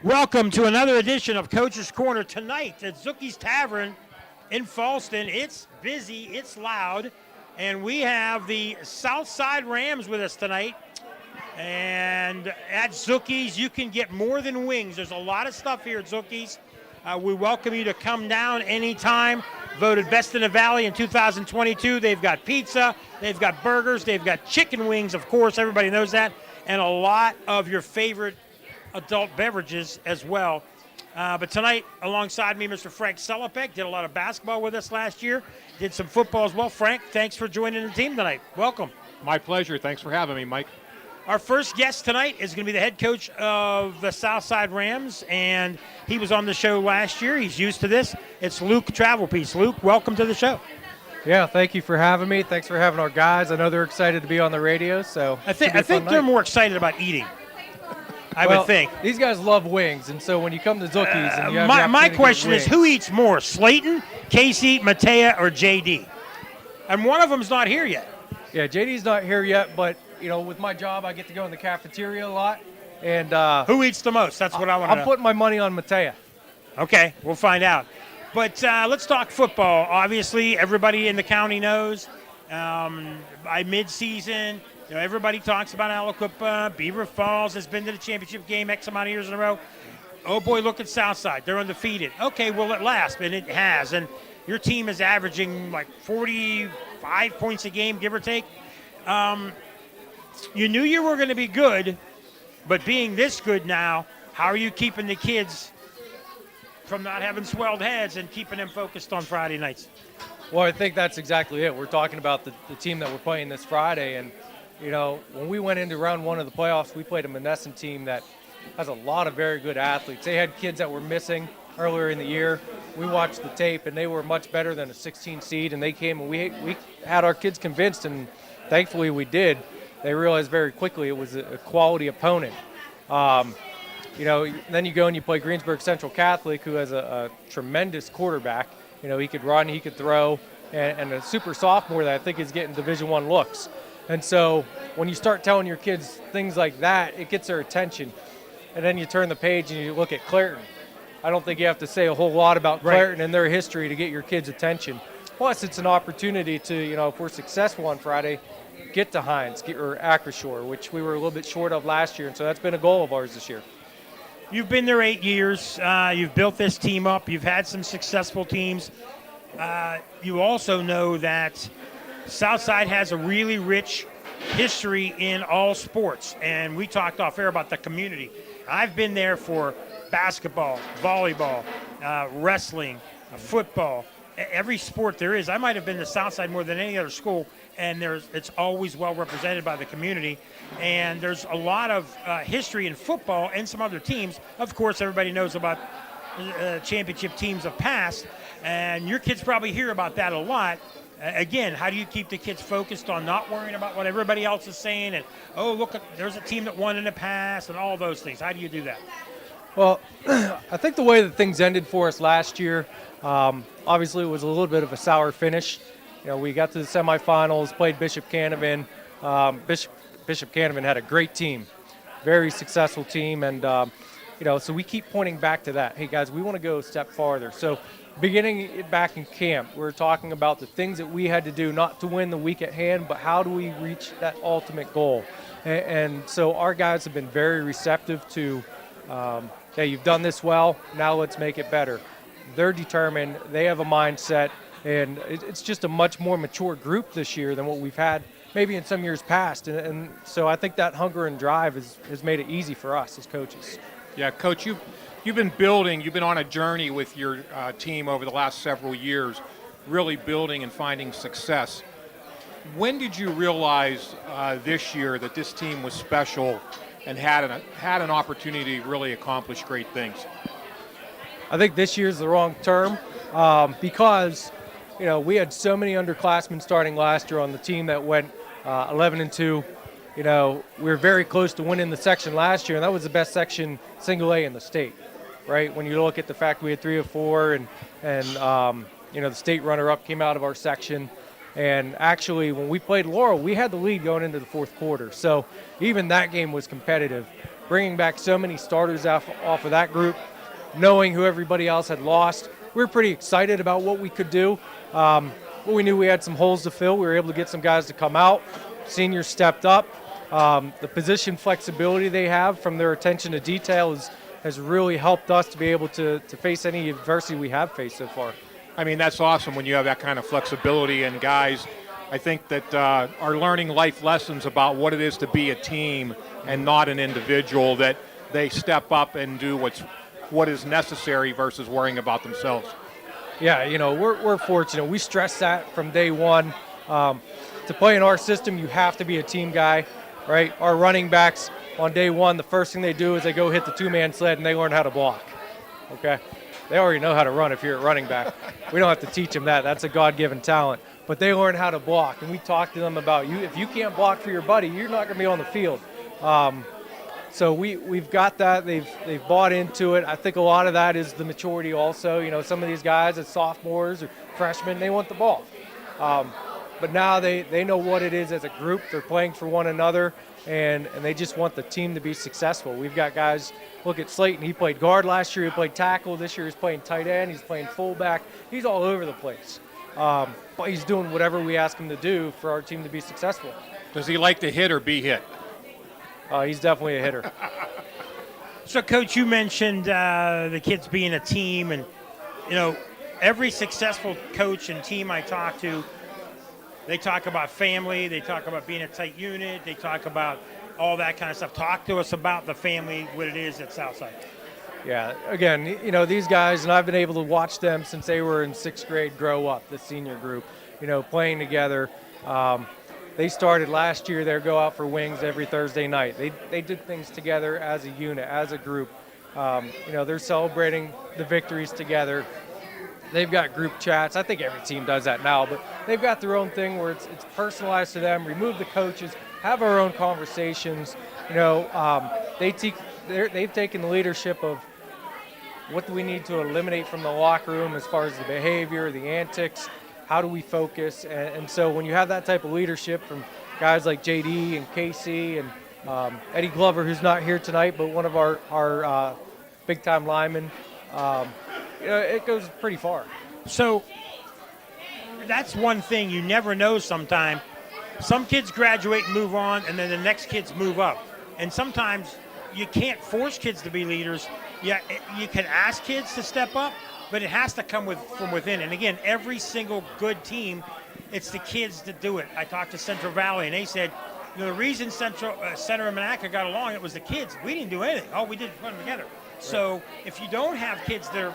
Welcome to another edition of Coach's Corner tonight at Zooky's Tavern in Falston. It's busy, it's loud, and we have the Southside Rams with us tonight. And at Zooky's, you can get more than wings. There's a lot of stuff here at Zooky's. We welcome you to come down anytime. Voted Best in the Valley in 2022. They've got pizza, they've got burgers, they've got chicken wings, of course, everybody knows that, and a lot of your favorite adult beverages as well. But tonight, alongside me, Mr. Frank Selipek, did a lot of basketball with us last year, did some football as well. Frank, thanks for joining the team tonight. Welcome. My pleasure. Thanks for having me, Mike. Our first guest tonight is going to be the head coach of the Southside Rams, and he was on the show last year. He's used to this. It's Luke Travelpiece. Luke, welcome to the show. Yeah, thank you for having me. Thanks for having our guys. I know they're excited to be on the radio, so I think they're more excited about eating. I would think. These guys love wings, and so when you come to Zooky's and you have my question is, who eats more, Slayton, Casey, Matea, or JD? And one of them's not here yet. Yeah, JD's not here yet, but you know, with my job, I get to go in the cafeteria a lot. And who eats the most? That's what I want to know. I'm putting my money on Matea. Okay, we'll find out. But let's talk football. Obviously, everybody in the county knows. By mid-season, you know, everybody talks about Aliquippa. Beaver Falls has been to the championship game X amount of years in a row. Oh, boy, look at Southside. They're undefeated. Okay, well, it lasts, and it has. And your team is averaging like 45 points a game, give or take. You knew you were going to be good, but being this good now, how are you keeping the kids from not having swelled heads and keeping them focused on Friday nights? Well, I think that's exactly it. We're talking about the team that we're playing this Friday. And, you know, when we went into round one of the playoffs, we played a Monessen team that has a lot of very good athletes. They had kids that were missing earlier in the year. We watched the tape, and they were much better than a 16 seed. And they came, and we had our kids convinced, and thankfully we did. They realized very quickly it was a quality opponent. You know, then you go and you play Greensburg Central Catholic, who has a tremendous quarterback. You know, he could run, he could throw, and a super sophomore that I think is getting Division I looks. And so when you start telling your kids things like that, it gets their attention. And then you turn the page and you look at Clairton. I don't think you have to say a whole lot about Clairton and their history to get your kids' attention. Plus, it's an opportunity to, you know, if we're successful on Friday, get to Hines or Acrisure, which we were a little bit short of last year. And so that's been a goal of ours this year. You've been there 8 years. You've built this team up. You've had some successful teams. You also know that Southside has a really rich history in all sports. And we talked off air about the community. I've been there for basketball, volleyball, wrestling, football, every sport there is. I might have been to Southside more than any other school, and it's always well represented by the community. And there's a lot of history in football and some other teams. Of course, everybody knows about championship teams of past, and your kids probably hear about that a lot. Again, how do you keep the kids focused on not worrying about what everybody else is saying and, oh, look, there's a team that won in the past and all those things? How do you do that? Well, I think the way that things ended for us last year, obviously it was a little bit of a sour finish. You know, we got to the semifinals, played Bishop Canavan. Bishop Canavan had a great team, very successful team, and you know, so we keep pointing back to that. Hey guys, we want to go a step farther. So, beginning it back in camp, we were talking about the things that we had to do, not to win the week at hand, but how do we reach that ultimate goal? And so our guys have been very receptive to, hey, you've done this well, now let's make it better. They're determined. They have a mindset. And it's just a much more mature group this year than what we've had maybe in some years past. And so I think that hunger and drive has made it easy for us as coaches. Yeah, Coach, you've been building, you've been on a journey with your team over the last several years, really building and finding success. When did you realize this year that this team was special and had an opportunity to really accomplish great things? I think this year's the wrong term because – you know, we had so many underclassmen starting last year on the team that went 11-2. You know, we were very close to winning the section last year, and that was the best section single A in the state, right? When you look at the fact we had 3 of 4, and you know, the state runner-up came out of our section. And actually, when we played Laurel, we had the lead going into the fourth quarter. So even that game was competitive. bringing back so many starters off of that group, knowing who everybody else had lost. We were pretty excited about what we could do. We knew we had some holes to fill. We were able to get some guys to come out. Seniors stepped up. The position flexibility they have from their attention to detail has really helped us to be able to face any adversity we have faced so far. I mean, that's awesome when you have that kind of flexibility, and guys, I think that are learning life lessons about what it is to be a team and not an individual, that they step up and do what is necessary versus worrying about themselves. Yeah, we're fortunate. We stress that from day one. To play in our system, you have to be a team guy, right? Our running backs on day one, the first thing they do is they go hit the two-man sled and they learn how to block, okay? They already know how to run if you're a running back. We don't have to teach them that. That's a God-given talent. But they learn how to block, and we talk to them about if you can't block for your buddy, you're not going to be on the field. So we've got that. They've bought into it. I think a lot of that is the maturity also. Some of these guys as sophomores or freshmen, they want the ball. But now they know what it is as a group. They're playing for one another, and they just want the team to be successful. We've got guys, look at Slayton. He played guard last year. He played tackle. This year he's playing tight end. He's playing fullback. He's all over the place. But he's doing whatever we ask him to do for our team to be successful. Does he like to hit or be hit? He's definitely a hitter. So, Coach, you mentioned the kids being a team, and, every successful coach and team I talk to, they talk about family, they talk about being a tight unit, they talk about all that kind of stuff. Talk to us about the family, what it is at Southside. Yeah, again, these guys, and I've been able to watch them since they were in sixth grade grow up, the senior group, playing together. They started last year, they go out for wings every Thursday night. They did things together as a unit, as a group. They're celebrating the victories together. They've got group chats. I think every team does that now, but they've got their own thing where it's personalized to them. Remove the coaches, have our own conversations. They've taken the leadership of what do we need to eliminate from the locker room as far as the behavior, the antics, how do we focus? And so when you have that type of leadership from guys like JD and Casey and Eddie Glover, who's not here tonight, but one of our big-time linemen, it goes pretty far. So that's one thing you never know sometimes. Some kids graduate and move on, and then the next kids move up. And sometimes you can't force kids to be leaders. Yeah, you can ask kids to step up, but it has to come from within. And again, every single good team, it's the kids that do it. I talked to Central Valley, and they said, the reason Center and Monaca got along, it was the kids. We didn't do anything. All we did was put them together. Right. So if you don't have kids that are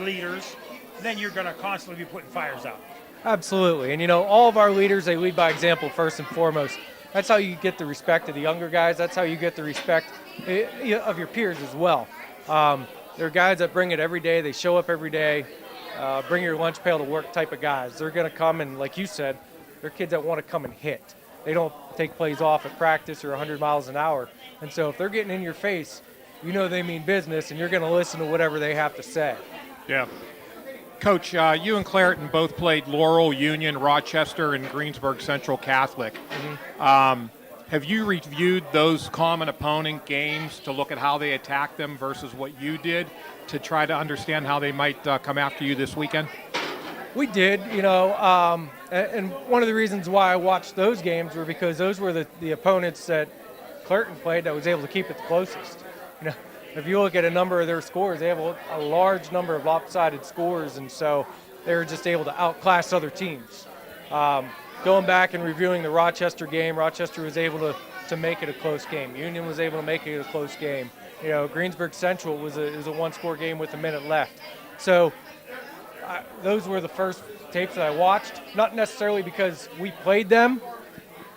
leaders, then you're going to constantly be putting fires out. Absolutely. And, all of our leaders, they lead by example first and foremost. That's how you get the respect of the younger guys. That's how you get the respect of your peers as well. They're guys that bring it every day. They show up every day, bring your lunch pail to work type of guys. They're going to come and, like you said, they're kids that want to come and hit. They don't take plays off at practice or 100 miles an hour. And so if they're getting in your face, they mean business, and you're going to listen to whatever they have to say. Yeah. Coach, you and Clareton both played Laurel, Union, Rochester, and Greensburg Central Catholic. Mm-hmm. Have you reviewed those common opponent games to look at how they attacked them versus what you did to try to understand how they might come after you this weekend? We did, and one of the reasons why I watched those games were because those were the opponents that Clareton played that was able to keep it the closest. If you look at a number of their scores, they have a large number of lopsided scores, and so they were just able to outclass other teams. Going back and reviewing the Rochester game, Rochester was able to make it a close game. Union was able to make it a close game. Greensburg Central was a one-score game with a minute left. So those were the first tapes that I watched, not necessarily because we played them,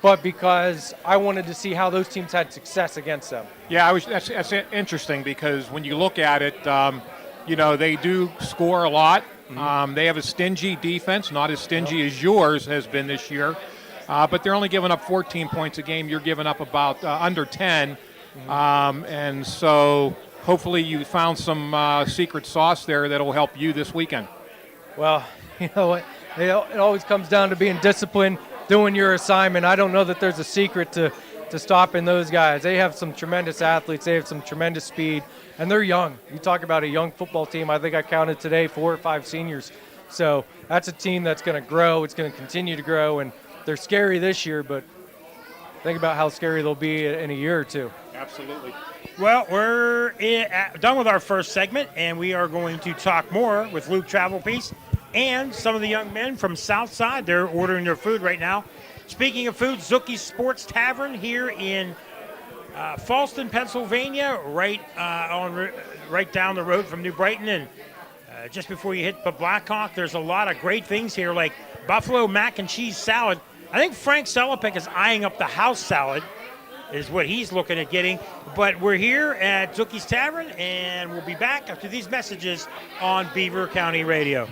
but because I wanted to see how those teams had success against them. Yeah, that's interesting because when you look at it, they do score a lot. Mm-hmm. They have a stingy defense, not as stingy as yours has been this year, but they're only giving up 14 points a game. You're giving up about under 10, mm-hmm. And so hopefully you found some secret sauce there that will help you this weekend. Well, it always comes down to being disciplined, doing your assignment. I don't know that there's a secret to to stopping those guys. They have some tremendous athletes. They have some tremendous speed, and they're young. You talk about a young football team. I think I counted today 4 or 5 seniors. So that's a team that's going to grow. It's going to continue to grow, and they're scary this year, but think about how scary they'll be in a year or two. Absolutely. Well, we're done with our first segment, and we are going to talk more with Luke Travelpiece and some of the young men from Southside. They're ordering their food right now. Speaking of food, Zooky Sports Tavern here in Fallston, Pennsylvania, right down the road from New Brighton, and just before you hit the Blackhawk. There's a lot of great things here, like buffalo mac and cheese salad. I think Frank Selipik is eyeing up the house salad, is what he's looking at getting. But we're here at Zooky's Tavern, and we'll be back after these messages on Beaver County Radio.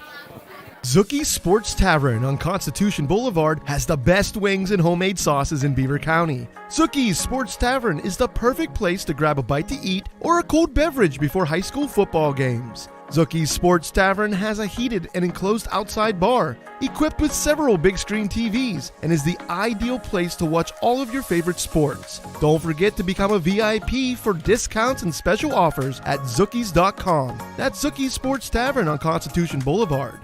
Zooky Sports Tavern on Constitution Boulevard has the best wings and homemade sauces in Beaver County. Zooky's Sports Tavern is the perfect place to grab a bite to eat or a cold beverage before high school football games. Zooky's Sports Tavern has a heated and enclosed outside bar, equipped with several big screen TVs, and is the ideal place to watch all of your favorite sports. Don't forget to become a VIP for discounts and special offers at Zookies.com. That's Zooky's Sports Tavern on Constitution Boulevard.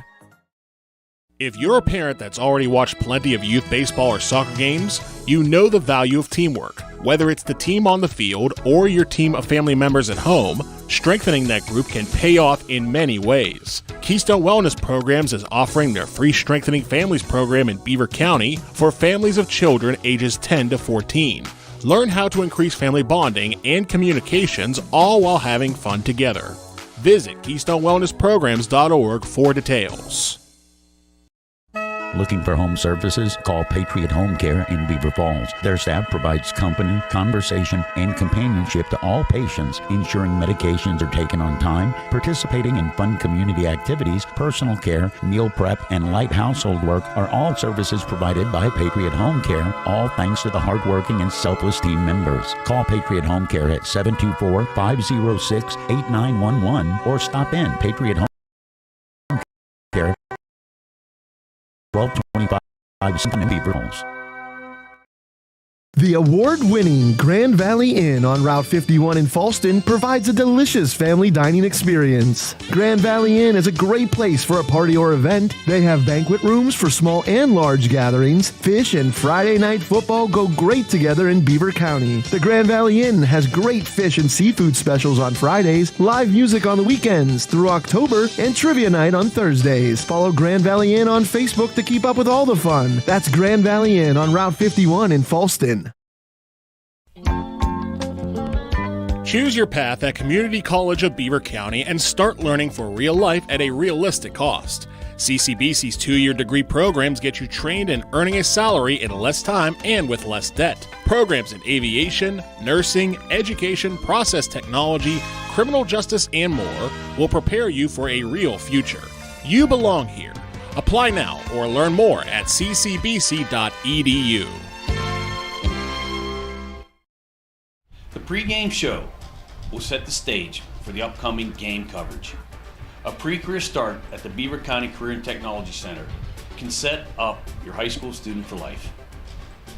If you're a parent that's already watched plenty of youth baseball or soccer games, you know the value of teamwork. Whether it's the team on the field or your team of family members at home, strengthening that group can pay off in many ways. Keystone Wellness Programs is offering their free Strengthening Families program in Beaver County for families of children ages 10 to 14. Learn how to increase family bonding and communications, all while having fun together. Visit KeystoneWellnessPrograms.org for details. Looking for home services? Call Patriot Home Care in Beaver Falls. Their staff provides company, conversation, and companionship to all patients, ensuring medications are taken on time, participating in fun community activities, personal care, meal prep, and light household work are all services provided by Patriot Home Care, all thanks to the hardworking and selfless team members. Call Patriot Home Care at 724-506-8911 or stop in Patriot Home Care 1225 in Beaver Falls. The award-winning Grand Valley Inn on Route 51 in Fallston provides a delicious family dining experience. Grand Valley Inn is a great place for a party or event. They have banquet rooms for small and large gatherings. Fish and Friday night football go great together in Beaver County. The Grand Valley Inn has great fish and seafood specials on Fridays, live music on the weekends through October, and trivia night on Thursdays. Follow Grand Valley Inn on Facebook to keep up with all the fun. That's Grand Valley Inn on Route 51 in Fallston. Choose your path at Community College of Beaver County and start learning for real life at a realistic cost. CCBC's 2-year degree programs get you trained and earning a salary in less time and with less debt. Programs in aviation, nursing, education, process technology, criminal justice, and more will prepare you for a real future. You belong here. Apply now or learn more at ccbc.edu. The pregame show will set the stage for the upcoming game coverage. A pre-career start at the Beaver County Career and Technology Center can set up your high school student for life.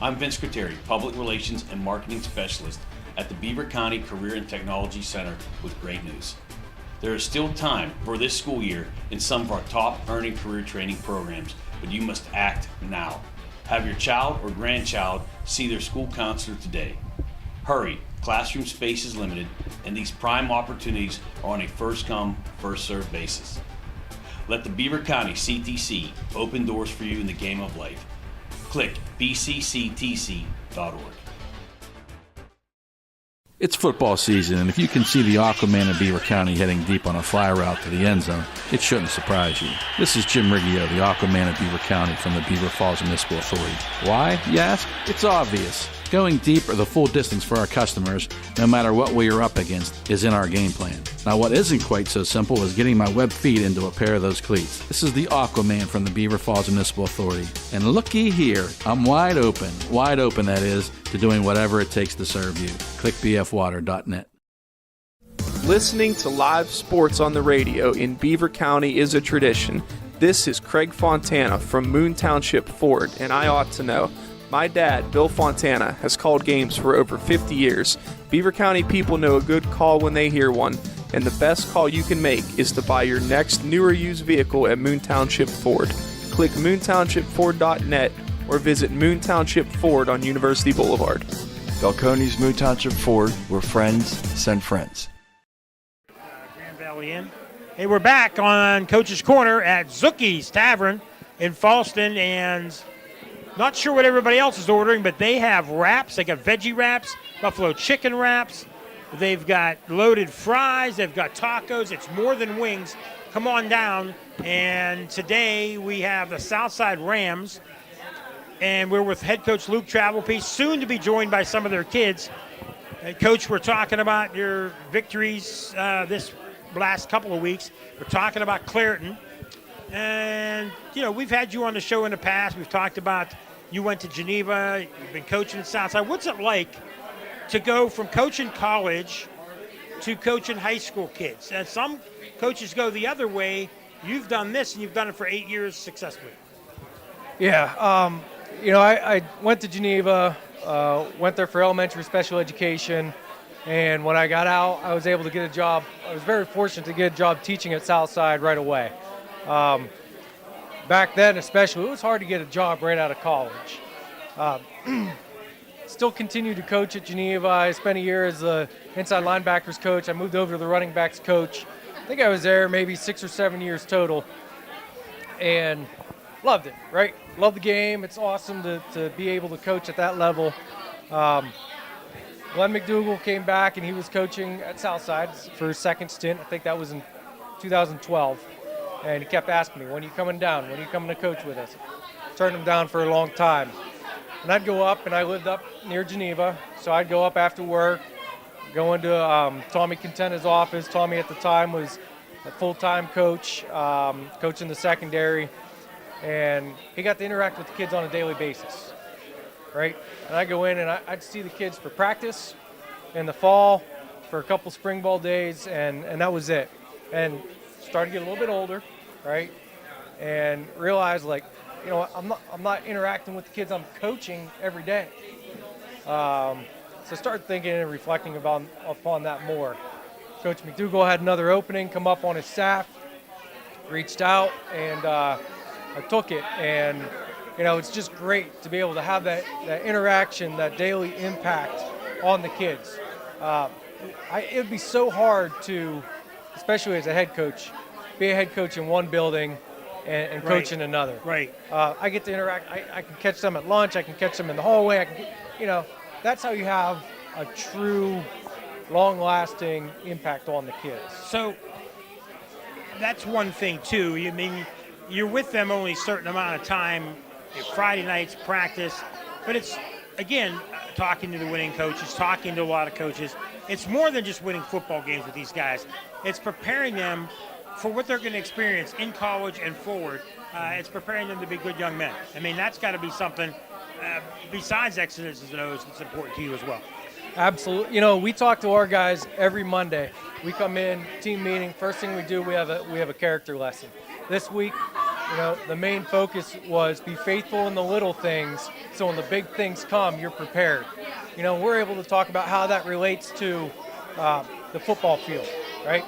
I'm Vince Crateri, Public Relations and Marketing Specialist at the Beaver County Career and Technology Center with great news. There is still time for this school year in some of our top earning career training programs, but you must act now. Have your child or grandchild see their school counselor today. Hurry, classroom space is limited, and these prime opportunities are on a first-come, first-served basis. Let the Beaver County CTC open doors for you in the game of life. Click bcctc.org. It's football season, and if you can see the Aquaman of Beaver County heading deep on a fly route to the end zone, it shouldn't surprise you. This is Jim Riggio, the Aquaman of Beaver County from the Beaver Falls Municipal Authority. Why, you ask? It's obvious. Going deep or the full distance for our customers, no matter what we are up against, is in our game plan. Now, what isn't quite so simple is getting my web feet into a pair of those cleats. This is the Aquaman from the Beaver Falls Municipal Authority. And looky here, I'm wide open that is, to doing whatever it takes to serve you. Click bfwater.net. Listening to live sports on the radio in Beaver County is a tradition. This is Craig Fontana from Moon Township Ford, and I ought to know. My dad, Bill Fontana, has called games for over 50 years. Beaver County people know a good call when they hear one, and the best call you can make is to buy your next new or used vehicle at Moon Township Ford. Click moontownshipford.net or visit Moon Township Ford on University Boulevard. Falcone's Moon Township Ford, where friends send friends. Grand Valley Inn. Hey, we're back on Coach's Corner at Zooky's Tavern in Falston, and not sure what everybody else is ordering, but they have wraps. They got veggie wraps, buffalo chicken wraps. They've got loaded fries. They've got tacos. It's more than wings. Come on down. And today we have the Southside Rams, and we're with head coach Luke Travelpiece, soon to be joined by some of their kids. Coach, we're talking about your victories this last couple of weeks. We're talking about Clairton. And, we've had you on the show in the past. We've talked about you went to Geneva. You've been coaching at Southside. What's it like to go from coaching college to coaching high school kids? And some coaches go the other way. You've done this, and you've done it for 8 years successfully. Yeah, I went to Geneva, went there for elementary special education, and when I got out, I was able to get a job. I was very fortunate to get a job teaching at Southside right away. Back then especially, it was hard to get a job right out of college. Still continued to coach at Geneva. I spent a year as the inside linebackers coach. I moved over to the running backs coach. I think I was there maybe 6 or 7 years total, and loved it, right? Love the game. It's awesome to be able to coach at that level. Glenn McDougal came back, and he was coaching at Southside for his second stint. I think that was in 2012. And he kept asking me, when are you coming down? When are you coming to coach with us? Turned him down for a long time. And I'd go up, and I lived up near Geneva, so I'd go up after work, go into Tommy Contenta's office. Tommy at the time was a full-time coach, coaching the secondary, and he got to interact with the kids on a daily basis, right? And I'd go in, and I'd see the kids for practice in the fall, for a couple spring ball days, and that was it. And started to get a little bit older, right? And realized, I'm not interacting with the kids I'm coaching every day. So I started thinking and reflecting upon that more. Coach McDougal had another opening come up on his staff, reached out, and I took it. And, it's just great to be able to have that interaction, that daily impact on the kids. It would be so hard to, especially as a head coach, be a head coach in one building and coach in another. Right. I get to interact. I can catch them at lunch. I can catch them in the hallway. That's how you have a true, long-lasting impact on the kids. So that's one thing, too. You're with them only a certain amount of time, Friday nights, practice. But it's, again, talking to the winning coaches, talking to a lot of coaches. It's more than just winning football games with these guys. It's preparing them for what they're going to experience in college and forward. It's preparing them to be good young men. That's got to be something besides X's and O's that's important to you as well. Absolutely. We talk to our guys every Monday. We come in, team meeting. First thing we do, we have a character lesson. This week, the main focus was be faithful in the little things, so when the big things come, you're prepared. We're able to talk about how that relates to the football field, right?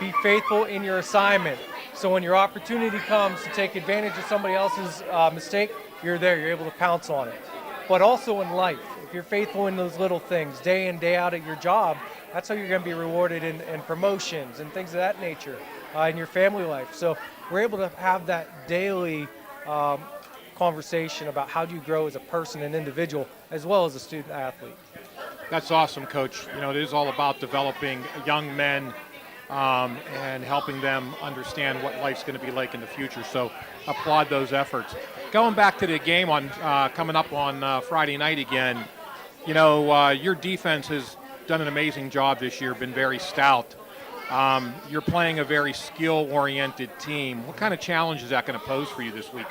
Be faithful in your assignment, so when your opportunity comes to take advantage of somebody else's mistake, you're there, you're able to pounce on it. But also in life, if you're faithful in those little things, day in, day out at your job, that's how you're going to be rewarded in promotions and things of that nature in your family life. So we're able to have that daily conversation about how do you grow as a person and individual as well as a student athlete. That's awesome, Coach. It is all about developing young men and helping them understand what life's going to be like in the future. So applaud those efforts. Going back to the game coming up on Friday night again, your defense has done an amazing job this year, been very stout. You're playing a very skill-oriented team. What kind of challenge is that going to pose for you this week?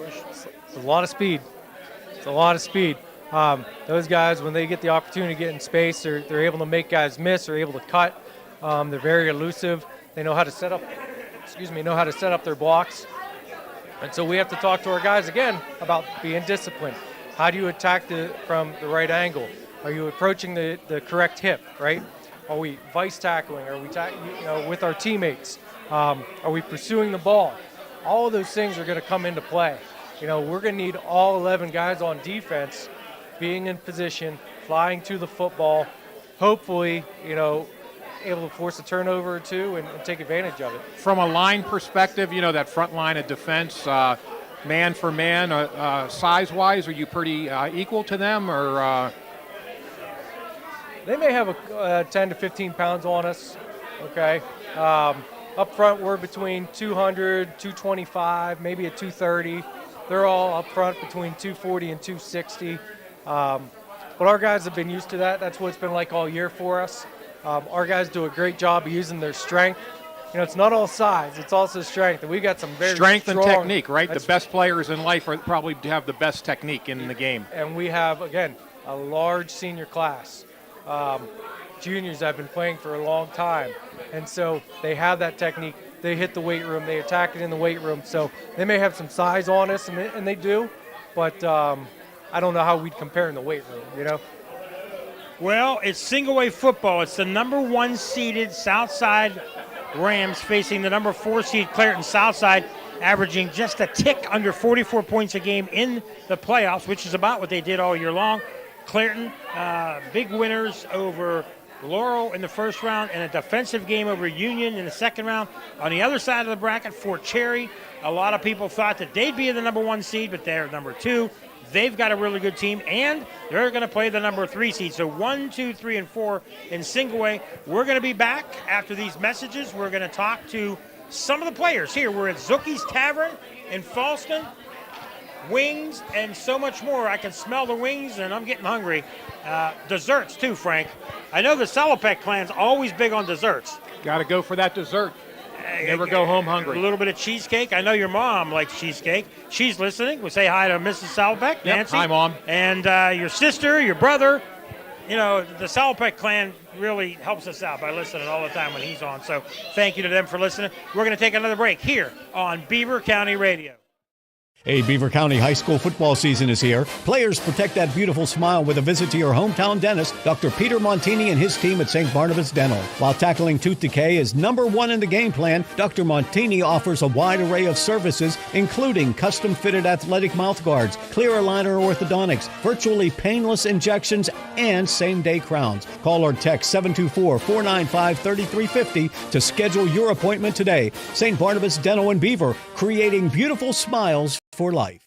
It's a lot of speed. Those guys, when they get the opportunity to get in space, they're able to make guys miss, they're able to cut. They're very elusive. They know how to set up their blocks. And so we have to talk to our guys again about being disciplined. How do you attack from the right angle? Are you approaching the correct hip, right? Are we vice tackling? Are we with our teammates? Are we pursuing the ball? All of those things are going to come into play. We're going to need all 11 guys on defense being in position, flying to the football, hopefully, able to force a turnover or two and take advantage of it. From a line perspective, that front line of defense, man for man, size-wise, are you pretty equal to them, or? They may have 10 to 15 pounds on us, okay? Up front, we're between 200, 225, maybe a 230. They're all up front between 240 and 260. But our guys have been used to that. That's what it's been like all year for us. Our guys do a great job of using their strength. It's not all size, it's also strength. And we got some very strength strong, and technique, right? The best players in life probably have the best technique in the game. And we have, again, a large senior class. Juniors have been playing for a long time, and so they have that technique. They hit the weight room, they attack it in the weight room, so they may have some size on us, and they do, but I don't know how we'd compare in the weight room, Well, it's single-way football. It's the number 1 seeded Southside Rams facing the number 4 seed Clairton Southside, averaging just a tick under 44 points a game in the playoffs, which is about what they did all year long. Clairton, big winners over Laurel in the first round and a defensive game over Union in the second round. On the other side of the bracket, Fort Cherry, a lot of people thought that they'd be the number 1 seed, but they're number 2. They've got a really good team, and they're going to play the number 3 seed. So 1, 2, 3, and 4 in single way. We're going to be back after these messages. We're going to talk to some of the players here. We're at Zooky's Tavern in Falston. Wings and so much more. I can smell the wings, and I'm getting hungry. Desserts, too, Frank. I know the Salopek clan's always big on desserts. Got to go for that dessert. Never go home hungry. A little bit of cheesecake. I know your mom likes cheesecake. She's listening. We'll say hi to Mrs. Salopek, Nancy. Hi, Mom. And your sister, your brother. The Salopek clan really helps us out by listening all the time when he's on. So thank you to them for listening. We're going to take another break here on Beaver County Radio. Hey, Beaver County High School football season is here. Players protect that beautiful smile with a visit to your hometown dentist, Dr. Peter Montini and his team at St. Barnabas Dental. While tackling tooth decay is number 1 in the game plan, Dr. Montini offers a wide array of services, including custom-fitted athletic mouthguards, clear aligner orthodontics, virtually painless injections, and same-day crowns. Call or text 724-495-3350 to schedule your appointment today. St. Barnabas Dental in Beaver, creating beautiful smiles for life.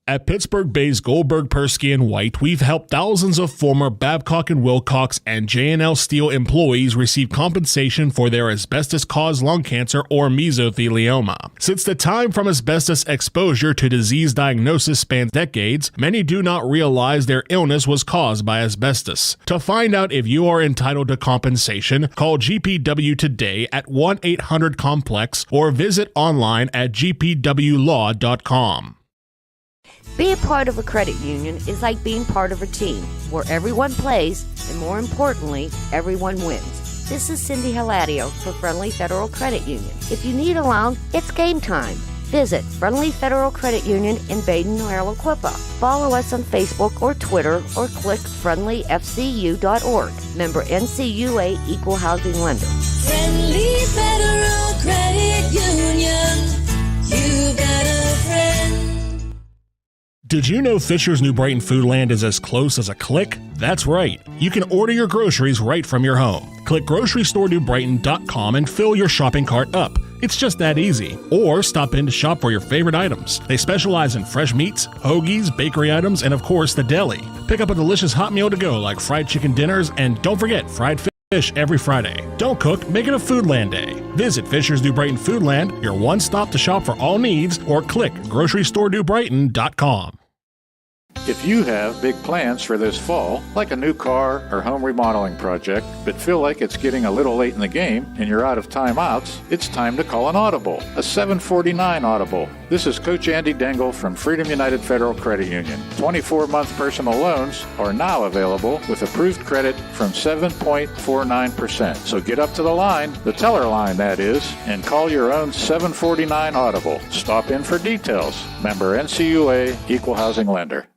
At Pittsburgh Bay's Goldberg, Persky & White, we've helped thousands of former Babcock & Wilcox and J&L Steel employees receive compensation for their asbestos-caused lung cancer or mesothelioma. Since the time from asbestos exposure to disease diagnosis spans decades, many do not realize their illness was caused by asbestos. To find out if you are entitled to compensation, call GPW today at 1-800-COMPLEX or visit online at gpwlaw.com. Being part of a credit union is like being part of a team where everyone plays and, more importantly, everyone wins. This is Cindy Hiladio for Friendly Federal Credit Union. If you need a loan, it's game time. Visit Friendly Federal Credit Union in Baden, Marilaquippa. Follow us on Facebook or Twitter or click friendlyfcu.org. Member NCUA Equal Housing Lender. Friendly Federal Credit Union. You got a friend. Did you know Fisher's New Brighton Foodland is as close as a click? That's right. You can order your groceries right from your home. Click GroceryStoreNewBrighton.com and fill your shopping cart up. It's just that easy. Or stop in to shop for your favorite items. They specialize in fresh meats, hoagies, bakery items, and of course the deli. Pick up a delicious hot meal to go like fried chicken dinners, and don't forget fried fish every Friday. Don't cook, make it a Foodland Day. Visit Fisher's New Brighton Foodland, your one stop to shop for all needs, or click GroceryStoreNewBrighton.com. If you have big plans for this fall, like a new car or home remodeling project, but feel like it's getting a little late in the game and you're out of timeouts, it's time to call an audible, a 749 audible. This is Coach Andy Dengel from Freedom United Federal Credit Union. 24-month personal loans are now available with approved credit from 7.49%. So get up to the line, the teller line that is, and call your own 749 audible. Stop in for details. Member NCUA, Equal Housing Lender.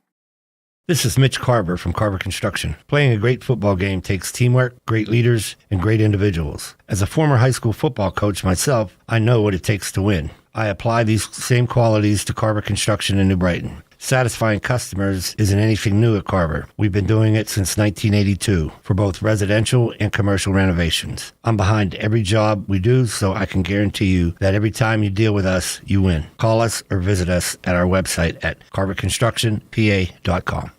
This is Mitch Carver from Carver Construction. Playing a great football game takes teamwork, great leaders, and great individuals. As a former high school football coach myself, I know what it takes to win. I apply these same qualities to Carver Construction in New Brighton. Satisfying customers isn't anything new at Carver. We've been doing it since 1982 for both residential and commercial renovations. I'm behind every job we do, so I can guarantee you that every time you deal with us, you win. Call us or visit us at our website at carverconstructionpa.com.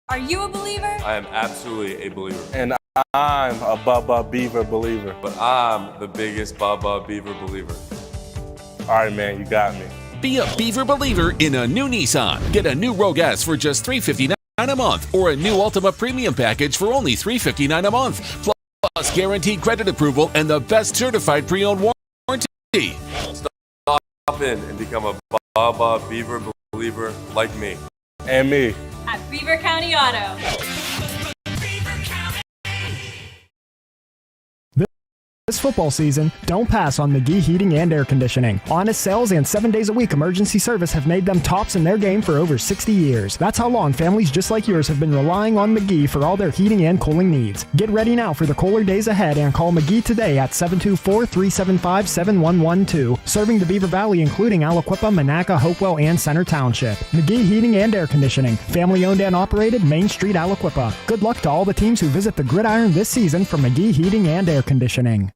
Are you a believer? I am absolutely a believer. And I'm a Baba Beaver believer. But I'm the biggest Baba Beaver believer. All right, man, you got me. Be a Beaver believer in a new Nissan. Get a new Rogue S for just $359 a month, or a new Ultima Premium package for only $359 a month. Plus guaranteed credit approval and the best certified pre-owned warranty. Stop in and become a Baba Beaver believer like me. And me. At Beaver County Auto. This football season, don't pass on McGee Heating and Air Conditioning. Honest sales and 7 days a week emergency service have made them tops in their game for over 60 years. That's how long families just like yours have been relying on McGee for all their heating and cooling needs. Get ready now for the cooler days ahead and call McGee today at 724-375-7112. Serving the Beaver Valley, including Aliquippa, Monaca, Hopewell, and Center Township. McGee Heating and Air Conditioning. Family owned and operated, Main Street, Aliquippa. Good luck to all the teams who visit the Gridiron this season from McGee Heating and Air Conditioning.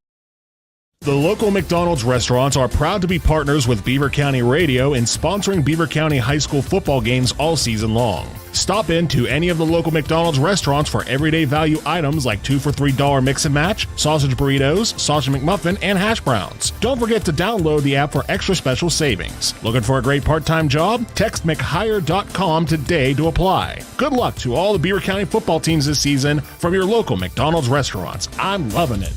The local McDonald's restaurants are proud to be partners with Beaver County Radio in sponsoring Beaver County high school football games all season long. Stop in to any of the local McDonald's restaurants for everyday value items like 2 for $3 mix and match, sausage burritos, sausage McMuffin, and hash browns. Don't forget to download the app for extra special savings. Looking for a great part-time job? Text McHire.com today to apply. Good luck to all the Beaver County football teams this season from your local McDonald's restaurants. I'm loving it.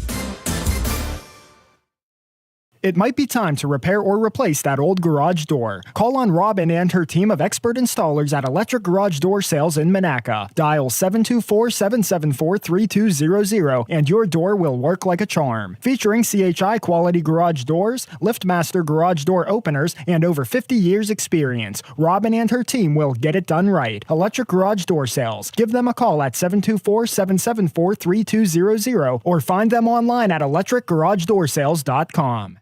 It might be time to repair or replace that old garage door. Call on Robin and her team of expert installers at Electric Garage Door Sales in Monaca. Dial 724-774-3200 and your door will work like a charm. Featuring CHI quality garage doors, LiftMaster garage door openers, and over 50 years experience, Robin and her team will get it done right. Electric Garage Door Sales. Give them a call at 724-774-3200 or find them online at electricgaragedoorsales.com.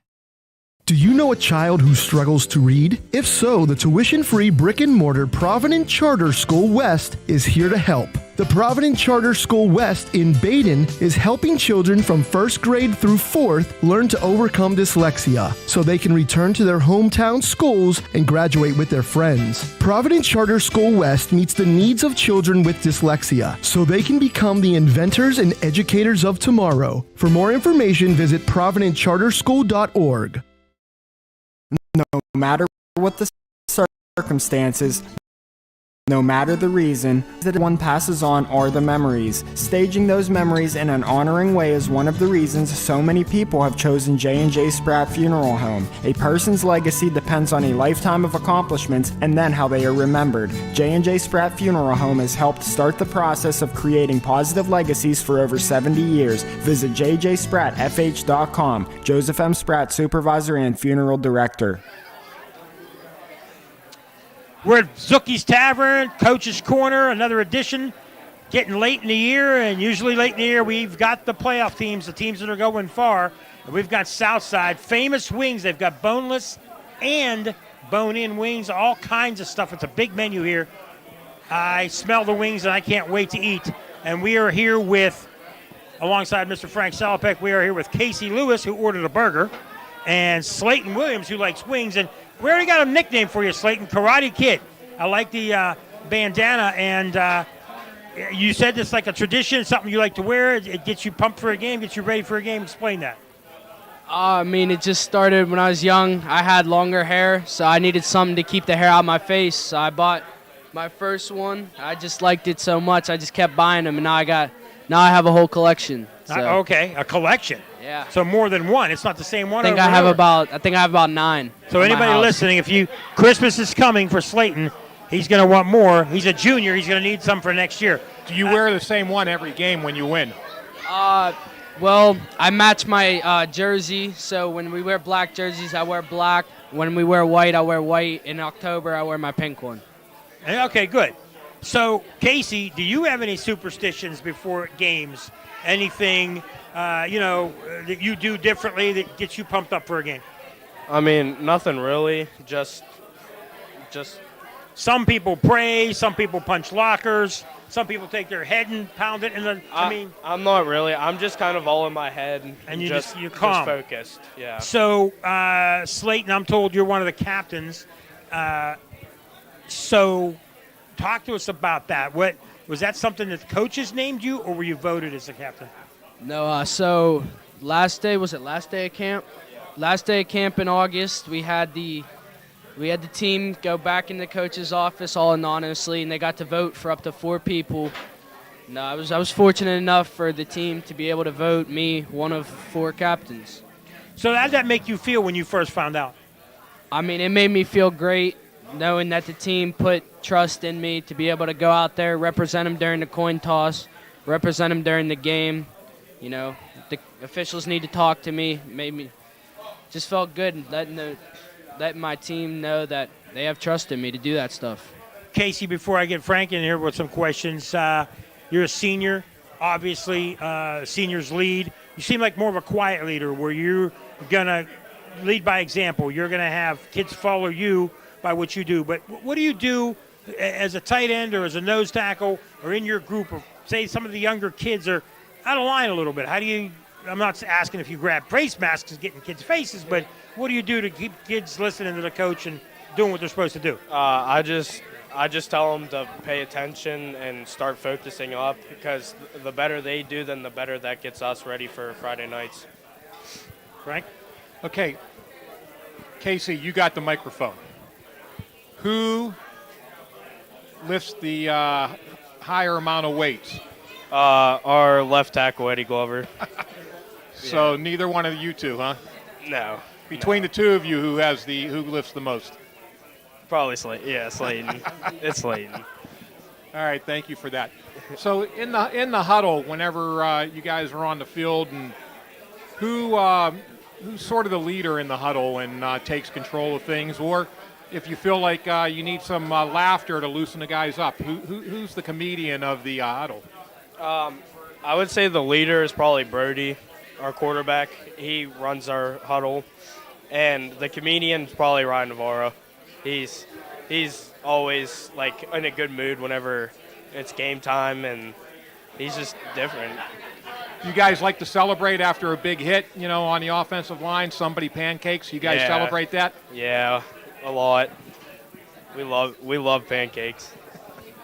Do you know a child who struggles to read? If so, the tuition-free brick-and-mortar Provident Charter School West is here to help. The Provident Charter School West in Baden is helping children from 1st grade through 4th learn to overcome dyslexia so they can return to their hometown schools and graduate with their friends. Provident Charter School West meets the needs of children with dyslexia so they can become the inventors and educators of tomorrow. For more information, visit providentcharterschool.org. No matter what the circumstances, no matter the reason, that one passes on are the memories. Staging those memories in an honoring way is one of the reasons so many people have chosen J&J Spratt Funeral Home. A person's legacy depends on a lifetime of accomplishments and then how they are remembered. J&J Spratt Funeral Home has helped start the process of creating positive legacies for over 70 years. Visit jjsprattfh.com. Joseph M. Spratt, Supervisor and Funeral Director. We're at Zooky's Tavern, Coach's Corner, another edition. Getting late in the year, and usually late in the year, we've got the playoff teams, the teams that are going far. And we've got Southside, famous wings. They've got boneless and bone-in wings, all kinds of stuff. It's a big menu here. I smell the wings, and I can't wait to eat. And we are here with, alongside Mr. Frank Salopek, we are here with Casey Lewis, who ordered a burger, and Slayton Williams, who likes wings. And we already got a nickname for you, Slayton, Karate Kid. I like the bandana, and you said it's like a tradition, something you like to wear. It gets you pumped for a game, gets you ready for a game. Explain that. I mean, it just started when I was young. I had longer hair, so I needed something to keep the hair out of my face. So I bought my first one. I just liked it so much, I just kept buying them, and now I have a whole collection. So. Okay, a collection. Yeah. So more than one. It's not the same one. I think I have about 9. So anybody listening, Christmas is coming for Slayton, he's going to want more. He's a junior. He's going to need some for next year. Do you wear the same one every game when you win? Well, I match my jersey. So when we wear black jerseys, I wear black. When we wear white, I wear white. In October, I wear my pink one. Okay, good. So, Casey, do you have any superstitions before games? Anything, that you do differently that gets you pumped up for a game? I mean, nothing really. Just. Some people pray. Some people punch lockers. Some people take their head and pound it. I'm not really. I'm just kind of all in my head and you're calm, just focused. Yeah. So, Slayton, I'm told you're one of the captains. So, talk to us about that. What was that? Something that the coaches named you, or were you voted as the captain? No. So last day of camp? Last day of camp in August, we had the team go back in the coach's office all anonymously, and they got to vote for up to 4 people. No, I was fortunate enough for the team to be able to vote me one of 4 captains. So how did that make you feel when you first found out? I mean, it made me feel great knowing that the team put trust in me to be able to go out there, represent them during the coin toss, represent them during the game. You know, the officials need to talk to me. Just felt good letting my team know that they have trust in me to do that stuff. Casey, before I get Frank in here with some questions, you're a senior, obviously. Seniors lead. You seem like more of a quiet leader where you're going to lead by example. You're going to have kids follow you by what you do. But what do you do as a tight end or as a nose tackle or in your group, or say some of the younger kids are out of line a little bit? How do you, I'm not asking if you grab face masks and get in kids' faces, but what do you do to keep kids listening to the coach and doing what they're supposed to do? I just tell them to pay attention and start focusing up, because the better they do, then the better that gets us ready for Friday nights. Frank? Okay. Casey, you got the microphone. Who lifts the higher amount of weights? Our left tackle, Eddie Glover. So neither one of you two, huh? No. Between the two of you, who lifts the most? Probably Slayton. Yeah, Slayton. It's Slayton. All right, thank you for that. So in the huddle, whenever you guys are on the field, and who's sort of the leader in the huddle and takes control of things, or if you feel like you need some laughter to loosen the guys up, who's the comedian of the huddle? I would say the leader is probably Brody, our quarterback. He runs our huddle. And the comedian is probably Ryan Navarro. He's always like in a good mood whenever it's game time, and he's just different. You guys like to celebrate after a big hit, on the offensive line, somebody pancakes. You guys celebrate that? Yeah, a lot. We love pancakes.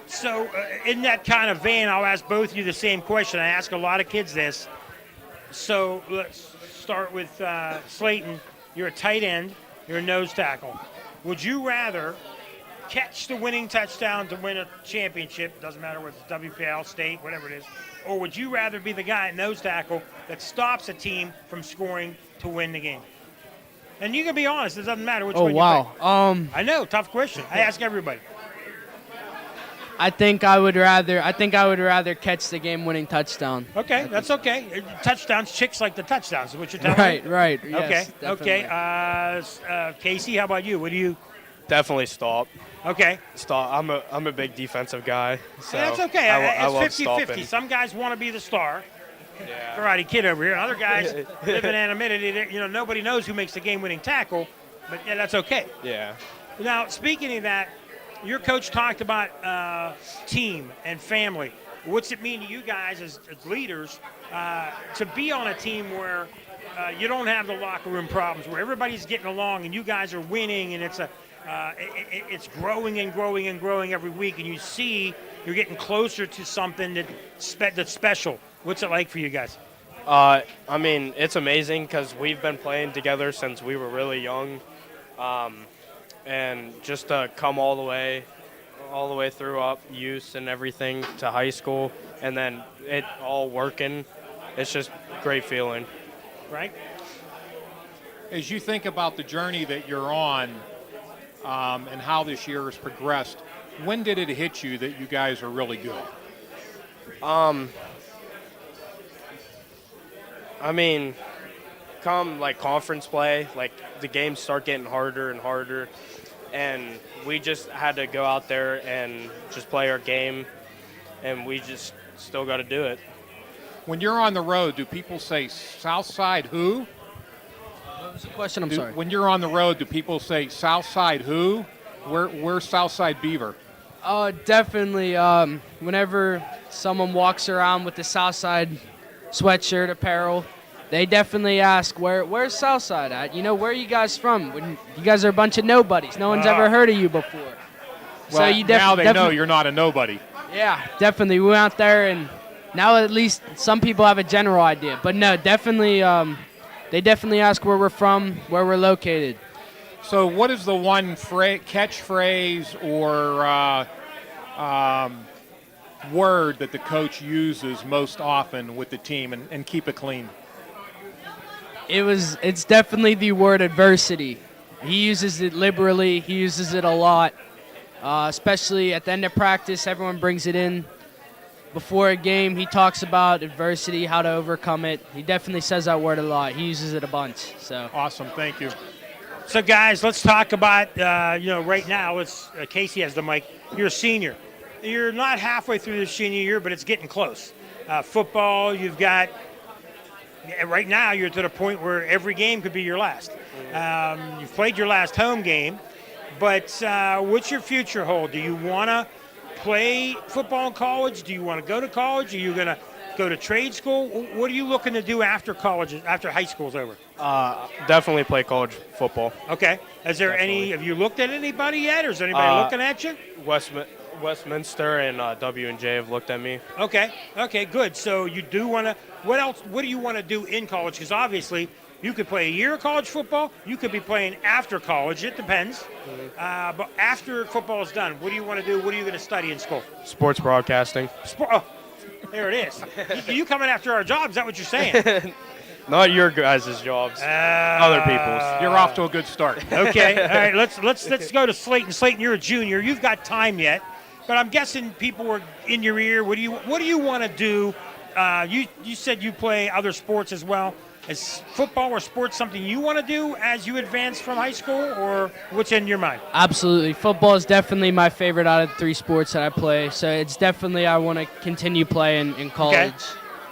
So in that kind of vein, I'll ask both of you the same question. I ask a lot of kids this. So let's start with Slayton. You're a tight end. You're a nose tackle. Would you rather catch the winning touchdown to win a championship, doesn't matter whether it's WPL, state, whatever it is, or would you rather be the guy at nose tackle that stops a team from scoring to win the game? And you can be honest. It doesn't matter which one you pick. I know, tough question. I ask everybody. I think I would rather catch the game-winning touchdown. Okay, that's okay. Touchdowns, chicks like the touchdowns. Is what you're telling me? Right. Yes, okay. Okay. Casey, how about you? What do you? Definitely stop. Okay. Stop. I'm a big defensive guy. So that's okay. I love it's 50-50. stopping. Some guys want to be the star. Yeah. Karate Kid over here. Other guys live in anonymity. Nobody knows who makes the game-winning tackle, but yeah, that's okay. Yeah. Now, speaking of that, your coach talked about team and family. What's it mean to you guys as leaders to be on a team where you don't have the locker room problems, where everybody's getting along and you guys are winning, and it's growing and growing and growing every week, and you see you're getting closer to something that's special? What's it like for you guys? I mean, it's amazing because we've been playing together since we were really young, and just to come all the way through up youth and everything to high school, and then it all working, it's just a great feeling. Right? As you think about the journey that you're on and how this year has progressed, when did it hit you that you guys are really good? I mean, come like conference play, like the games start getting harder and harder, and we just had to go out there and just play our game, and we just still got to do it. When you're on the road, do people say Southside who? What was the question? I'm sorry. When you're on the road, do people say Southside who? We're Southside Beaver. Oh, definitely. Whenever someone walks around with the Southside sweatshirt apparel, they definitely ask, where's Southside at? You know, where are you guys from? When you guys are a bunch of nobodies. No one's ever heard of you before. Well, so you now they know you're not a nobody. Yeah, definitely. We went out there, and now at least some people have a general idea. But no, definitely, they definitely ask where we're from, where we're located. So what is the one catchphrase or word that the coach uses most often with the team and keep it clean? It's definitely the word adversity. He uses it liberally. He uses it a lot, especially at the end of practice. Everyone brings it in. Before a game, he talks about adversity, how to overcome it. He definitely says that word a lot. He uses it a bunch. So awesome. Thank you. So, guys, let's talk about, right now, Casey has the mic. You're a senior. You're not halfway through the senior year, but it's getting close. Football, right now you're to the point where every game could be your last. You've played your last home game, but what's your future hold? Do you want to play football in college? Do you want to go to college? Are you going to go to trade school? What are you looking to do after college, after high school's over? Definitely play college football. Okay. Have you looked at anybody yet, or is anybody looking at you? Westminster and W&J have looked at me. Okay, good. So you do want to, what do you want to do in college? Because obviously you could play a year of college football, you could be playing after college, it depends. But after football is done, what do you want to do? What are you going to study in school? Sports broadcasting. There it is. You coming after our jobs, is that what you're saying? Not your guys' jobs, other people's. You're off to a good start. Okay, all right, let's go to Slayton. Slayton, you're a junior. You've got time yet, but I'm guessing people were in your ear. What do you want to do? You said you play other sports as well. Is football or sports something you want to do as you advance from high school, or what's in your mind? Absolutely. Football is definitely my favorite out of the three sports that I play, so it's definitely I want to continue playing in college. Okay.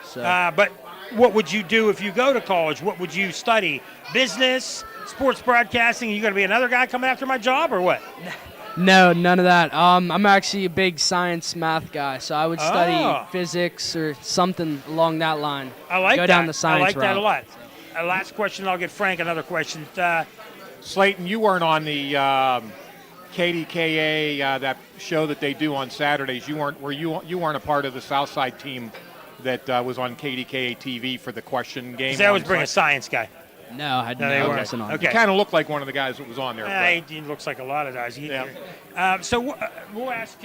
So. But what would you do if you go to college? What would you study? Business, sports broadcasting? Are you going to be another guy coming after my job, or what? No, none of that. I'm actually a big science math guy, so I would study physics or something along that line. I like Go down the science route. that a lot. Last question, I'll get Frank another question. Slayton, you weren't on the KDKA, that show that they do on Saturdays. You weren't a part of the Southside team that was on KDKA TV for the question game. Because they always bring a science guy. No, I wasn't on. Okay. You kind of look like one of the guys that was on there. He looks like a lot of guys. So we'll ask.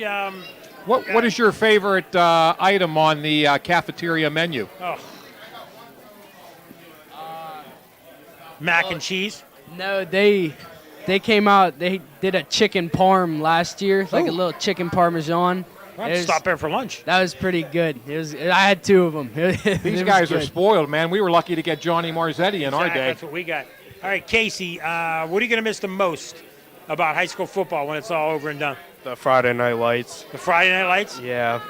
What is your favorite item on the cafeteria menu? Mac and cheese. No, they came out. They did a chicken parm last year, like a little chicken parmesan. Stop there for lunch. That was pretty good. I had two of them. These guys are spoiled, man. We were lucky to get Johnny Marzetti in our day. That's what we got. All right, Casey, what are you going to miss the most about high school football when it's all over and done? The Friday night lights. The Friday night lights? Yeah.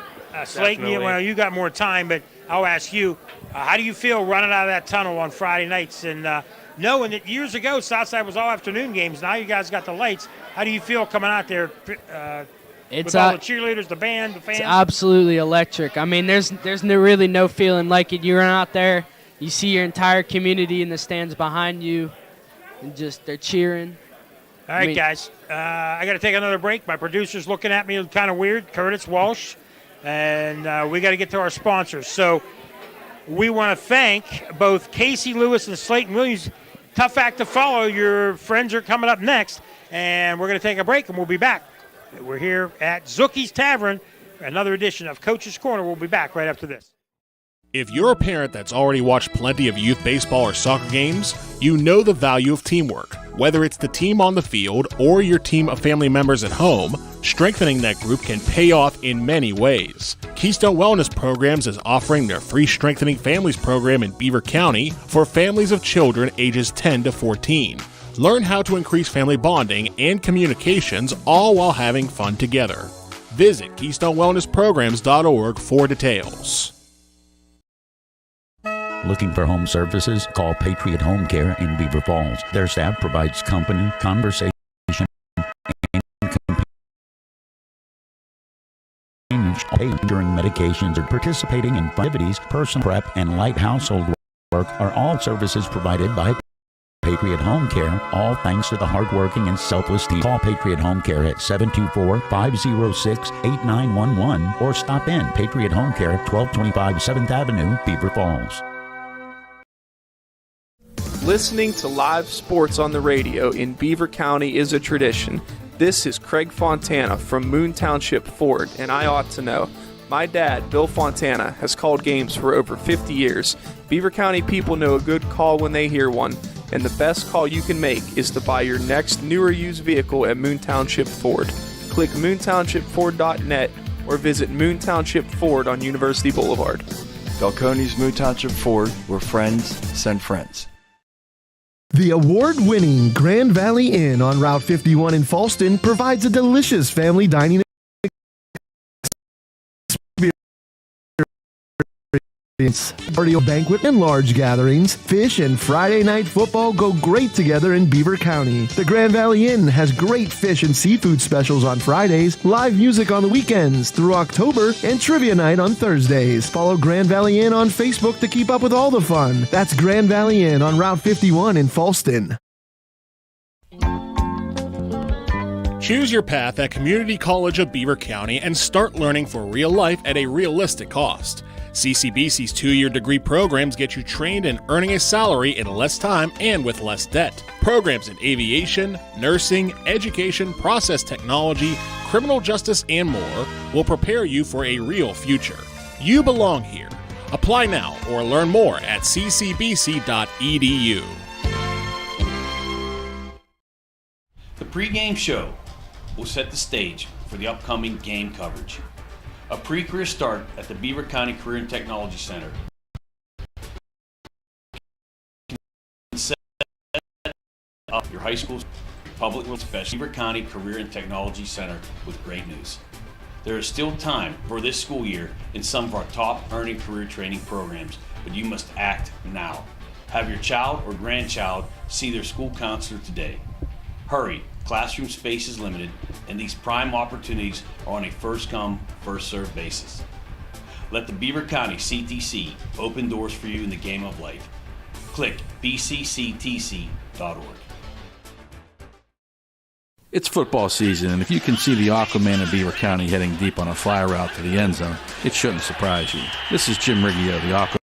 Slayton, you got more time, but I'll ask you, how do you feel running out of that tunnel on Friday nights and knowing that years ago Southside was all afternoon games, now you guys got the lights. How do you feel coming out there with all the cheerleaders, the band, the fans? It's absolutely electric. I mean, there's really no feeling like it. You run out there, you see your entire community in the stands behind you, and just they're cheering. All right, guys, I got to take another break. My producer's looking at me kind of weird, Curtis Walsh, and we got to get to our sponsors. So We want to thank both Casey Lewis and Slayton Williams. Tough act to follow. Your friends are coming up next, and we're going to take a break, and we'll be back. We're here at Zooky's Tavern, another edition of Coach's Corner. We'll be back right after this. If you're a parent that's already watched plenty of youth baseball or soccer games, you know the value of teamwork. Whether it's the team on the field or your team of family members at home, strengthening that group can pay off in many ways. Keystone Wellness Programs is offering their free Strengthening Families program in Beaver County for families of children ages 10 to 14. Learn how to increase family bonding and communications, all while having fun together. Visit KeystoneWellnessPrograms.org for details. Looking for home services? Call Patriot Home Care in Beaver Falls. Their staff provides company, conversation, and companionship during medications or participating in activities. Personal prep and light household work are all services provided by Patriot Home Care, all thanks to the hardworking and selfless team. Call Patriot Home Care at 724-506-8911 or stop in Patriot Home Care, 1225 7th Avenue, Beaver Falls. Listening to live sports on the radio in Beaver County is a tradition. This is Craig Fontana from Moon Township Ford, and I ought to know. My dad, Bill Fontana, has called games for over 50 years. Beaver County people know a good call when they hear one, and the best call you can make is to buy your next new or used vehicle at Moon Township Ford. Click moontownshipford.net or visit Moon Township Ford on University Boulevard. Belcone's Moon Township Ford, where friends send friends. The award-winning Grand Valley Inn on Route 51 in Falston provides a delicious family dining experience. Party, banquet, and large gatherings, fish and Friday night football go great together in Beaver County. The Grand Valley Inn has great fish and seafood specials on Fridays, live music on the weekends through October, and trivia night on Thursdays. Follow Grand Valley Inn on Facebook to keep up with all the fun. That's Grand Valley Inn on Route 51 in Falston. Choose your path at Community College of Beaver County and start learning for real life at a realistic cost. CCBC's 2-year degree programs get you trained and earning a salary in less time and with less debt. Programs in aviation, nursing, education, process technology, criminal justice, and more will prepare you for a real future. You belong here. Apply now or learn more at ccbc.edu. The pregame show will set the stage for the upcoming game coverage. A pre-career start at the Beaver County Career and Technology Center. Set up your high school public special Beaver County Career and Technology Center with great news. There is still time for this school year in some of our top earning career training programs, but you must act now. Have your child or grandchild see their school counselor today. Hurry, classroom space is limited, and these prime opportunities are on a first-come, first-served basis. Let the Beaver County CTC open doors for you in the game of life. Click bcctc.org. It's football season, and if you can see the Aquaman of Beaver County heading deep on a fly route to the end zone, it shouldn't surprise you. This is Jim Riggio, the Aquaman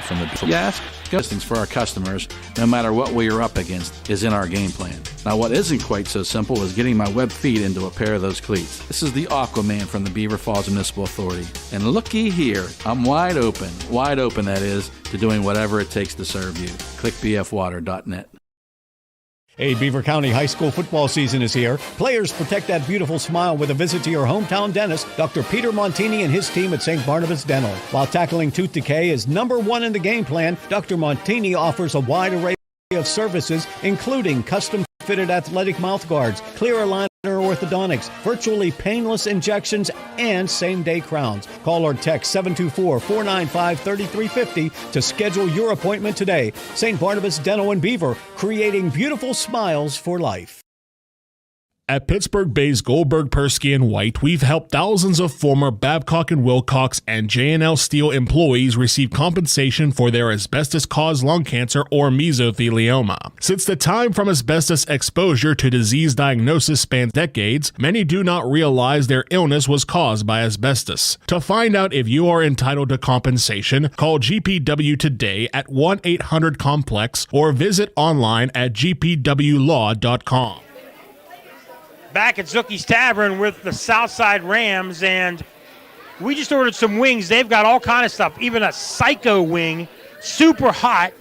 from the Yes, listings for our customers, no matter what we are up against, is in our game plan. Now, what isn't quite so simple is getting my web feet into a pair of those cleats. This is the Aquaman from the Beaver Falls Municipal Authority. And looky here, I'm wide open that is, to doing whatever it takes to serve you. Click bfwater.net. A Beaver County high school football season is here. Players protect that beautiful smile with a visit to your hometown dentist, Dr. Peter Montini and his team at St. Barnabas Dental. While tackling tooth decay is number one in the game plan, Dr. Montini offers a wide array of services, including custom-fitted athletic mouth guards, clear aligner orthodontics, virtually painless injections, and same-day crowns. Call or text 724-495-3350 to schedule your appointment today. St. Barnabas Dental in Beaver, creating beautiful smiles for life. At Pittsburgh Bay's Goldberg, Persky & White, we've helped thousands of former Babcock & Wilcox and J&L Steel employees receive compensation for their asbestos-caused lung cancer or mesothelioma. Since the time from asbestos exposure to disease diagnosis spans decades, many do not realize their illness was caused by asbestos. To find out if you are entitled to compensation, call GPW today at 1-800-COMPLEX or visit online at gpwlaw.com. Back at Zooky's Tavern with the Southside Rams, and we just ordered some wings. They've got all kind of stuff, even a Psycho wing, super hot,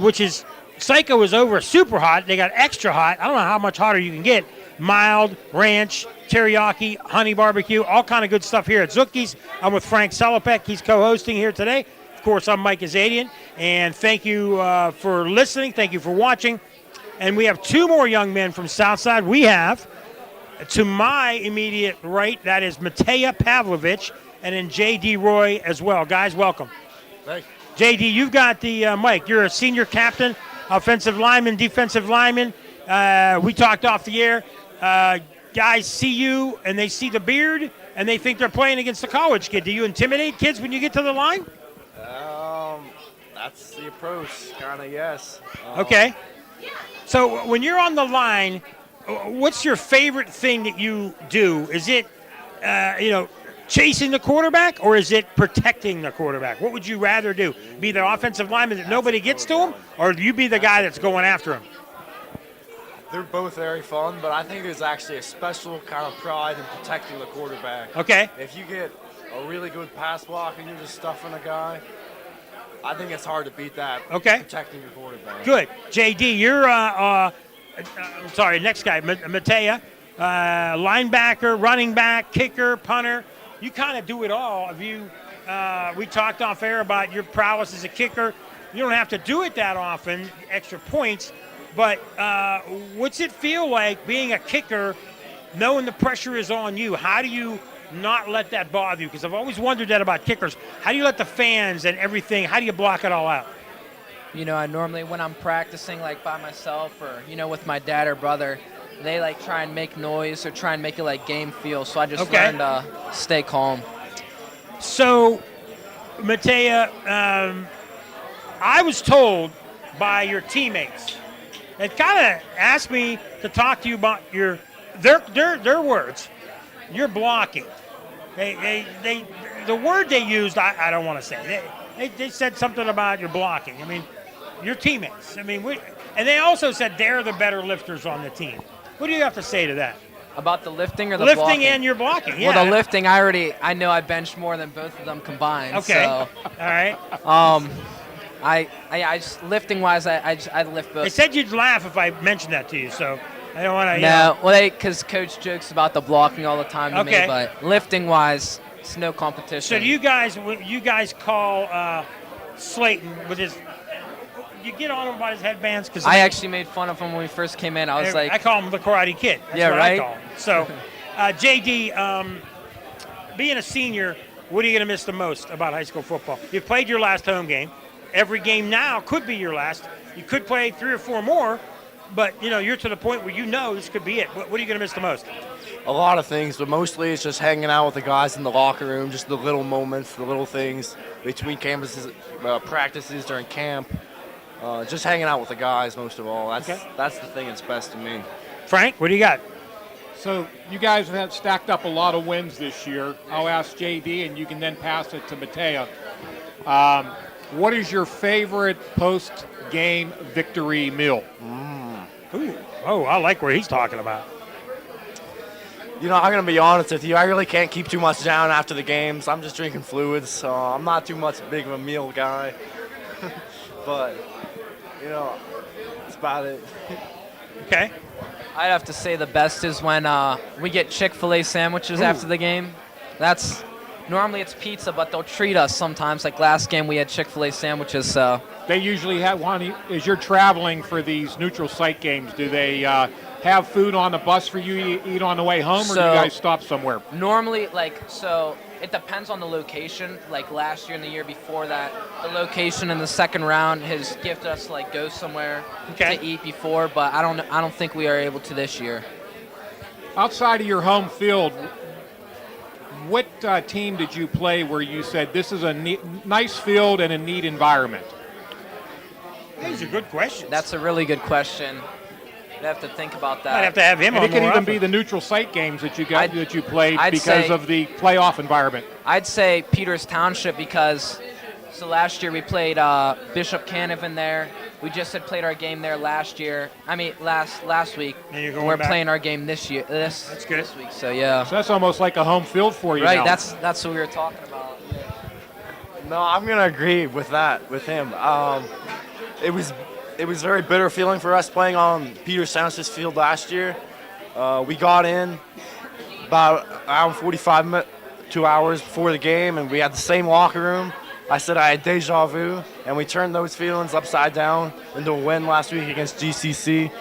which is, Psycho is over super hot. They got extra hot. I don't know how much hotter you can get. Mild, ranch, teriyaki, honey barbecue, all kind of good stuff here at Zooky's. I'm with Frank Selipek. He's co-hosting here today. Of course, I'm Mike Azadian, and thank you for listening. Thank you for watching. And we have two more young men from Southside. We have, to my immediate right, that is Mateja Pavlovich, and then J.D. Roy as well. Guys, welcome. Thanks. J.D., you've got the mic. You're a senior captain, offensive lineman, defensive lineman. We talked off the air. Guys see you, and they see the beard, and they think they're playing against a college kid. Do you intimidate kids when you get to the line? That's the approach, kind of, yes. Okay. So when you're on the line, what's your favorite thing that you do? Is it, chasing the quarterback, or is it protecting the quarterback? What would you rather do? Be the offensive lineman that nobody gets to him, or do you be the guy that's going after him? They're both very fun, but I think there's actually a special kind of pride in protecting the quarterback. Okay. If you get a really good pass block and you're just stuffing a guy, I think it's hard to beat that. Okay. Protecting your quarterback. Good. JD, you're, next guy, Mateja, linebacker, running back, kicker, punter. You kind of do it all. We talked off air about your prowess as a kicker. You don't have to do it that often, extra points, but what's it feel like being a kicker, knowing the pressure is on you? How do you not let that bother you? Because I've always wondered that about kickers. How do you let the fans and everything, how do you block it all out? I normally, when I'm practicing like by myself or, with my dad or brother, they like try and make noise or try and make it like game feel. So I just learned to stay calm. So, Mateja, I was told by your teammates, they kind of asked me to talk to you about their words, your blocking. The word they used, I don't want to say. They said something about your blocking. I mean, your teammates. I mean, and they also said they're the better lifters on the team. What do you have to say to that? About the lifting or the lifting blocking? And your blocking, yeah. Well, the lifting, I know I benched more than both of them combined. Okay. So, all right. I just, lifting-wise, I lift both. They said you'd laugh if I mentioned that to you, so I don't want to. No, well, because Coach jokes about the blocking all the time to me, but lifting-wise, it's no competition. So do you guys call Slayton with his? You get on him about his headbands? Cause I actually made fun of him when we first came in. I call him the Karate Kid. That's yeah, what right. I call him. So, JD, being a senior, what are you going to miss the most about high school football? You've played your last home game. Every game now could be your last. You could play 3 or 4 more, but you're to the point where this could be it. What are you going to miss the most? A lot of things, but mostly it's just hanging out with the guys in the locker room, just the little moments, the little things between campuses, practices during camp. Just hanging out with the guys most of all. That's the thing that's best to me. Frank, what do you got? So you guys have stacked up a lot of wins this year. I'll ask JD, and you can then pass it to Mateja. What is your favorite post-game victory meal? Ooh. Oh, I like what he's talking about. I'm going to be honest with you. I really can't keep too much down after the games. I'm just drinking fluids, so I'm not too much big of a meal guy. But, that's about it. Okay. I'd have to say the best is when we get Chick-fil-A sandwiches after the game. Normally it's pizza, but they'll treat us sometimes. Like last game, we had Chick-fil-A sandwiches. So they usually have one. As you're traveling for these neutral site games, do they have food on the bus for you to eat on the way home, or do you guys stop somewhere? Normally, It depends on the location. Like last year and the year before that, the location in the second round has gifted us to like go somewhere to eat before, but I don't think we are able to this year. Outside of your home field, what team did you play where you said this is a nice field and a neat environment? These are good questions. That's a really good question. I'd have to think about that. I'd have to have him And on it can more even often. be the neutral site games that you got that you played I'd because say- of the playoff environment. I'd say Peters Township because last year we played Bishop Canavan there. We just had played our game there last year. I mean last week. And you're going We're back? playing our game this year. That's good. This week. So yeah. So that's almost like a home field for you Right. now. That's what we were talking about. No, I'm gonna agree with that with him. It was a very bitter feeling for us playing on Peter Township's field last year. We got in about an hour and 45 minutes, 2 hours before the game, and we had the same locker room. I said I had deja vu, and we turned those feelings upside down into a win last week against GCC.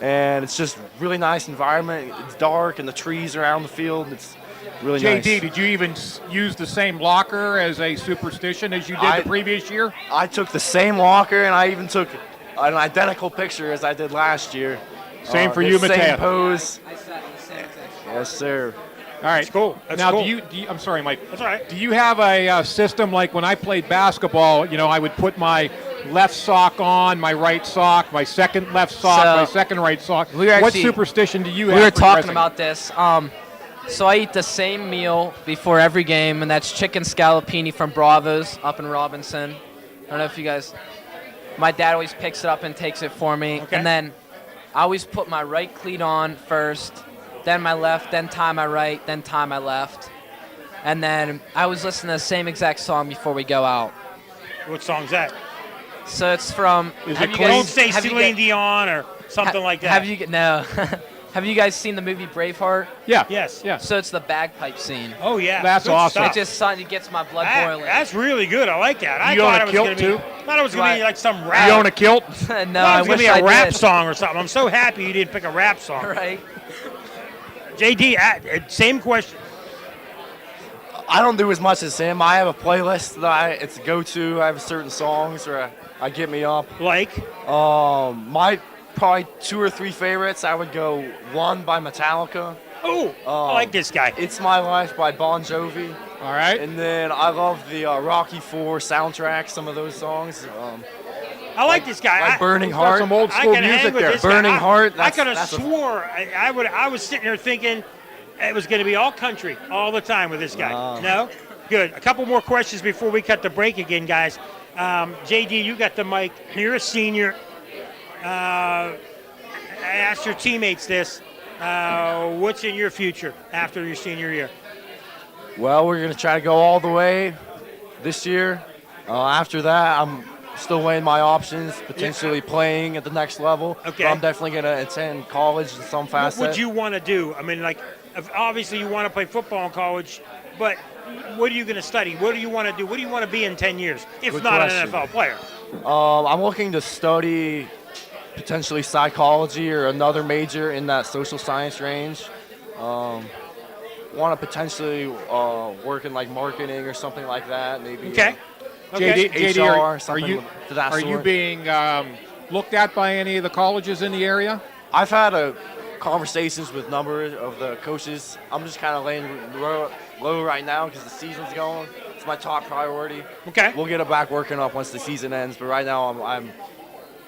And it's just really nice environment. It's dark, and the trees around the field. It's really nice. JD, did you even use the same locker as a superstition as you did the previous year? I took the same locker, and I even took an identical picture as I did last year. Same for the you, Same Mateo. pose. Yes, sir. All right. That's cool. That's now, cool. do you? I'm sorry, Mike. That's all right. Do you have a system like when I played basketball? You know, I would put my left sock on, my right sock, my second left sock, So, my second right sock. we were What actually- superstition do you have? We were for talking dressing? about this. So I eat the same meal before every game, and that's chicken scallopini from Bravo's up in Robinson. I don't know if you guys. My dad always picks it up and takes it for me, and then I always put my right cleat on first, then my left, then tie my right, then tie my left, and then I always listen to the same exact song before we go out. What song's that? So it's from. Is have it you Don't guys- Say have you Celine guys- Dion or something like that? Have you no? Have you guys seen the movie Braveheart? Yeah. Yes. Yeah. So it's the bagpipe scene. Oh yeah. That's Good awesome. stuff. It gets my blood boiling. That's really good. I like that. I You own thought a it was kilt, gonna too? be. Thought it was gonna be Do like some rap. You own a kilt? No, Thought I it was gonna wish be a I rap did. song or something. I'm so happy you didn't pick a rap song. Right. JD, same question. I don't do as much as him. I have a playlist that it's a go-to. I have certain songs where I get me up. Like? My probably 2 or 3 favorites. I would go One by Metallica. Oh, I like this guy. It's My Life by Bon Jovi. All right. And then I love the Rocky IV soundtrack. Some of those songs. I like this guy. Like Burning He's got Heart. some old I school can hang music with there. this guy. Burning Heart, I that's- could have that's a- swore I was sitting there thinking it was going to be all country all the time with this guy. Oh. No? Good. A couple more questions before we cut the break again, guys. JD, you got the mic. You're a senior. I asked your teammates this. What's in your future after your senior year? Well, we're going to try to go all the way this year. After that, I'm still weighing my options, potentially playing at the next level. Okay. But I'm definitely going to attend college in some What facet. would you want to do? I mean, like, obviously you want to play football in college, but what are you going to study? What do you want to do? What do you want to be in 10 years, if Good not question. an NFL player? I'm looking to study potentially psychology or another major in that social science range. Want to potentially work in like marketing or something like that, maybe. Okay. JD, HR, are something you to that are you sort. being looked at by any of the colleges in the area? I've had conversations with a number of the coaches. I'm just kind of laying low right now because the season's going. It's my top priority. Okay. We'll get it back working up once the season ends, but right now I'm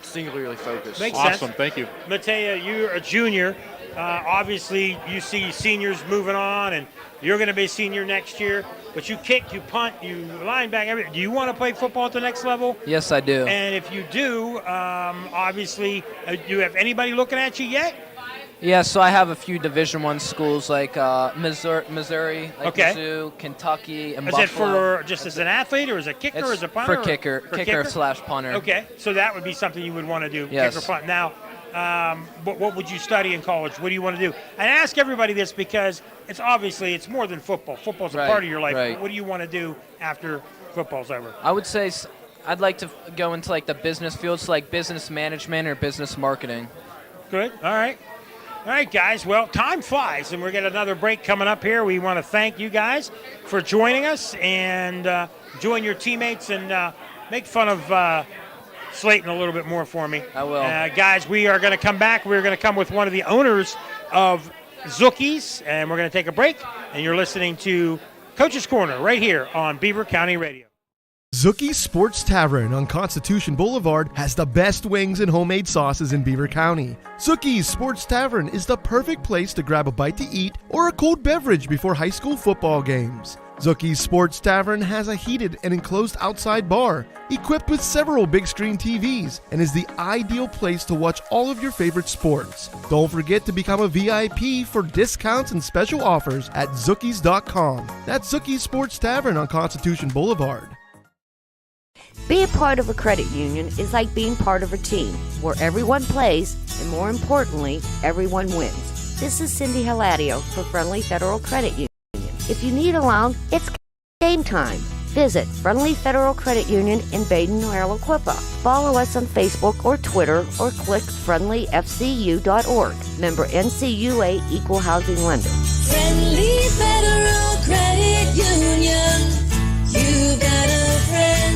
singularly focused. Makes Awesome, sense. thank you. Mateo, you're a junior. Obviously, you see seniors moving on, and you're going to be a senior next year. But you kick, you punt, you linebacker, everything. Do you want to play football at the next level? Yes, I do. And if you do, obviously, do you have anybody looking at you yet? Yeah, so I have a few Division I schools like Missouri, like Okay. Mizzou, Kentucky, and Is Buffalo. it for just as an athlete, or as a kicker, or as a punter? for kicker, For kicker/punter. Okay, so that would be something you would want to do, Yes. kicker, punt. Now, what would you study in college? What do you want to do? I ask everybody this because it's more than football. Football's a Right, part of your life. right. What do you want to do after football's over? I would say I'd like to go into like the business fields, like business management or business marketing. Good. All right. All right, guys. Well, time flies, and we're getting another break coming up here. We want to thank you guys for joining us and join your teammates and make fun of Slayton a little bit more for me. I will. Guys, we are going to come back. We're going to come with one of the owners of Zooky's, and we're going to take a break, and you're listening to Coach's Corner right here on Beaver County Radio. Zooky Sports Tavern on Constitution Boulevard has the best wings and homemade sauces in Beaver County. Zooky's Sports Tavern is the perfect place to grab a bite to eat or a cold beverage before high school football games. Zooky's Sports Tavern has a heated and enclosed outside bar, equipped with several big screen TVs, and is the ideal place to watch all of your favorite sports. Don't forget to become a VIP for discounts and special offers at Zookies.com. That's Zooky's Sports Tavern on Constitution Boulevard. Being a part of a credit union is like being part of a team where everyone plays and, more importantly, everyone wins. This is Cindy Hiladio for Friendly Federal Credit Union. If you need a loan, it's game time. Visit Friendly Federal Credit Union in Baden-Neuerl-Quippa. Follow us on Facebook or Twitter or click friendlyfcu.org. Member NCUA Equal Housing Lender. Friendly Federal Credit Union. You got a friend.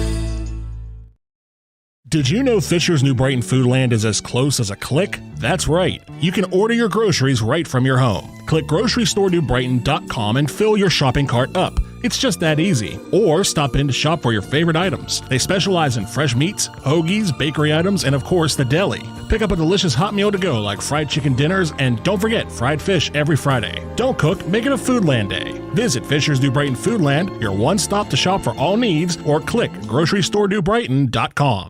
Did you know Fisher's New Brighton Foodland is as close as a click? That's right. You can order your groceries right from your home. Click GroceryStoreNewBrighton.com and fill your shopping cart up. It's just that easy. Or stop in to shop for your favorite items. They specialize in fresh meats, hoagies, bakery items, and of course the deli. Pick up a delicious hot meal to go like fried chicken dinners, and don't forget fried fish every Friday. Don't cook, make it a Foodland Day. Visit Fisher's New Brighton Foodland, your one stop to shop for all needs, or click GroceryStoreNewBrighton.com.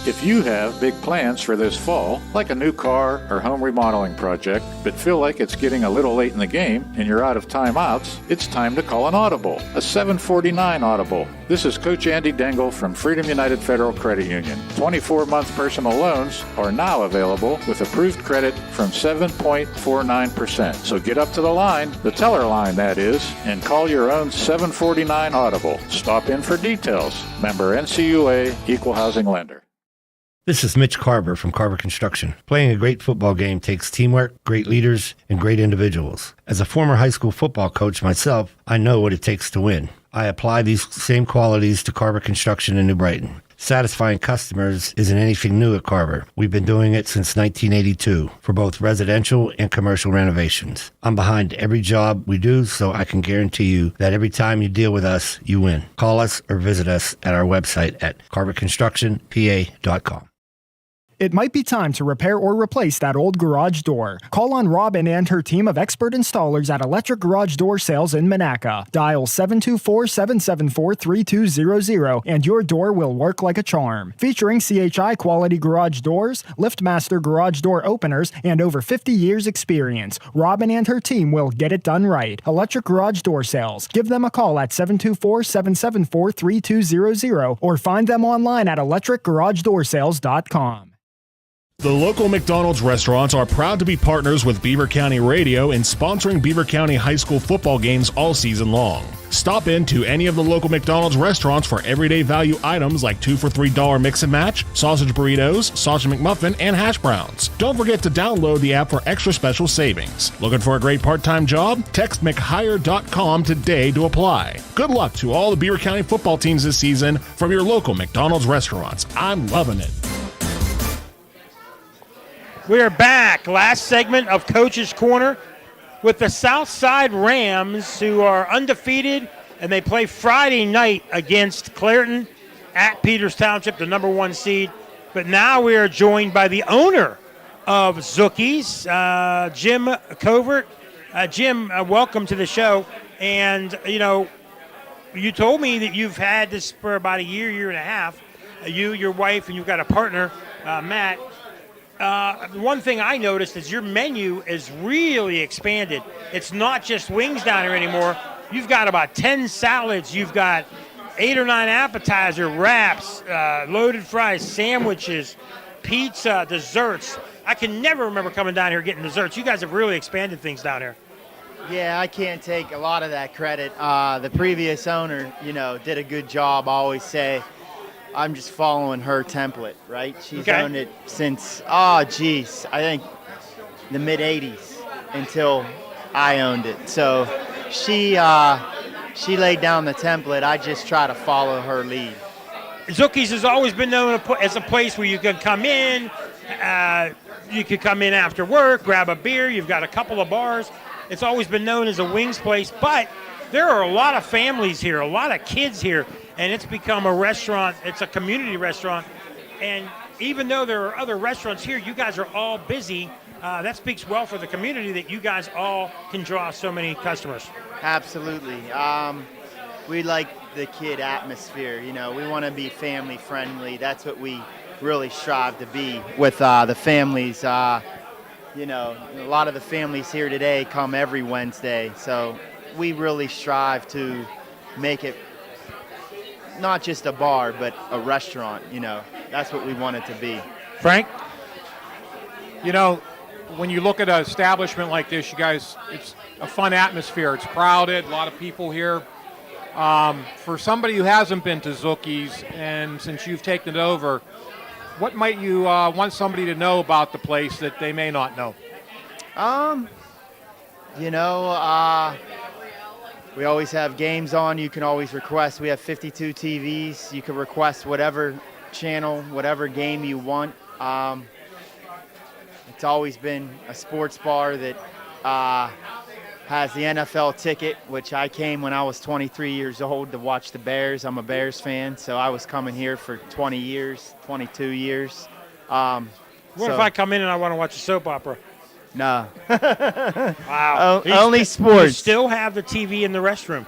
If you have big plans for this fall, like a new car or home remodeling project, but feel like it's getting a little late in the game and you're out of timeouts, it's time to call an audible, a 749 audible. This is Coach Andy Dengel from Freedom United Federal Credit Union. 24-month personal loans are now available with approved credit from 7.49%. So get up to the line, the teller line that is, and call your own 749 audible. Stop in for details. Member NCUA, Equal Housing Lender. This is Mitch Carver from Carver Construction. Playing a great football game takes teamwork, great leaders, and great individuals. As a former high school football coach myself, I know what it takes to win. I apply these same qualities to Carver Construction in New Brighton. Satisfying customers isn't anything new at Carver. We've been doing it since 1982 for both residential and commercial renovations. I'm behind every job we do, so I can guarantee you that every time you deal with us, you win. Call us or visit us at our website at carverconstructionpa.com. It might be time to repair or replace that old garage door. Call on Robin and her team of expert installers at Electric Garage Door Sales in Monaca. Dial 724-774-3200 and your door will work like a charm. Featuring CHI quality garage doors, LiftMaster garage door openers, and over 50 years experience, Robin and her team will get it done right. Electric Garage Door Sales. Give them a call at 724-774-3200 or find them online at electricgaragedoorsales.com. The local McDonald's restaurants are proud to be partners with Beaver County Radio in sponsoring Beaver County high school football games all season long. Stop in to any of the local McDonald's restaurants for everyday value items like 2 for $3 mix and match, sausage burritos, sausage McMuffin, and hash browns. Don't forget to download the app for extra special savings. Looking for a great part-time job? Text McHire.com today to apply. Good luck to all the Beaver County football teams this season from your local McDonald's restaurants. I'm loving it. We're back. Last segment of Coach's Corner with the Southside Rams, who are undefeated, and they play Friday night against Clairton at Peters Township, the number 1 seed. But now we are joined by the owner of Zooky's, Jim Covert. Jim, welcome to the show. And, you know, you told me that you've had this for about a year and a half. You, your wife, and you've got a partner, Matt. One thing I noticed is your menu is really expanded. It's not just wings down here anymore. You've got about 10 salads. You've got 8 or 9 appetizer, wraps, loaded fries, sandwiches, pizza, desserts. I can never remember coming down here getting desserts. You guys have really expanded things down here. Yeah, I can't take a lot of that credit. The previous owner, did a good job. I always say I'm just following her template, right? She's owned it since, I think the mid 80s until I owned it. So she laid down the template. I just try to follow her lead. Zooky's has always been known as a place where you can come in. You could come in after work, grab a beer. You've got a couple of bars. It's always been known as a wings place, but there are a lot of families here, a lot of kids here, and it's become a restaurant. It's a community restaurant. And even though there are other restaurants here, you guys are all busy. That speaks well for the community that you guys all can draw so many customers. Absolutely. We like the kid atmosphere. You know, we want to be family friendly. That's what we really strive to be with the families. You know, a lot of the families here today come every Wednesday. So we really strive to make it not just a bar, but a restaurant. You know, that's what we want it to be. Frank? You know, when you look at an establishment like this, you guys, it's a fun atmosphere. It's crowded, a lot of people here. For somebody who hasn't been to Zooky's, and since you've taken it over, what might you want somebody to know about the place that they may not know? You know, we always have games on. You can always request. We have 52 TVs. You can request whatever channel, whatever game you want. It's always been a sports bar that has the NFL ticket, which I came when I was 23 years old to watch the Bears. I'm a Bears fan, so I was coming here for 20 years, 22 years. What if I come in and I want to watch a soap opera? No. Wow. Only sports. You still have the TV in the restroom.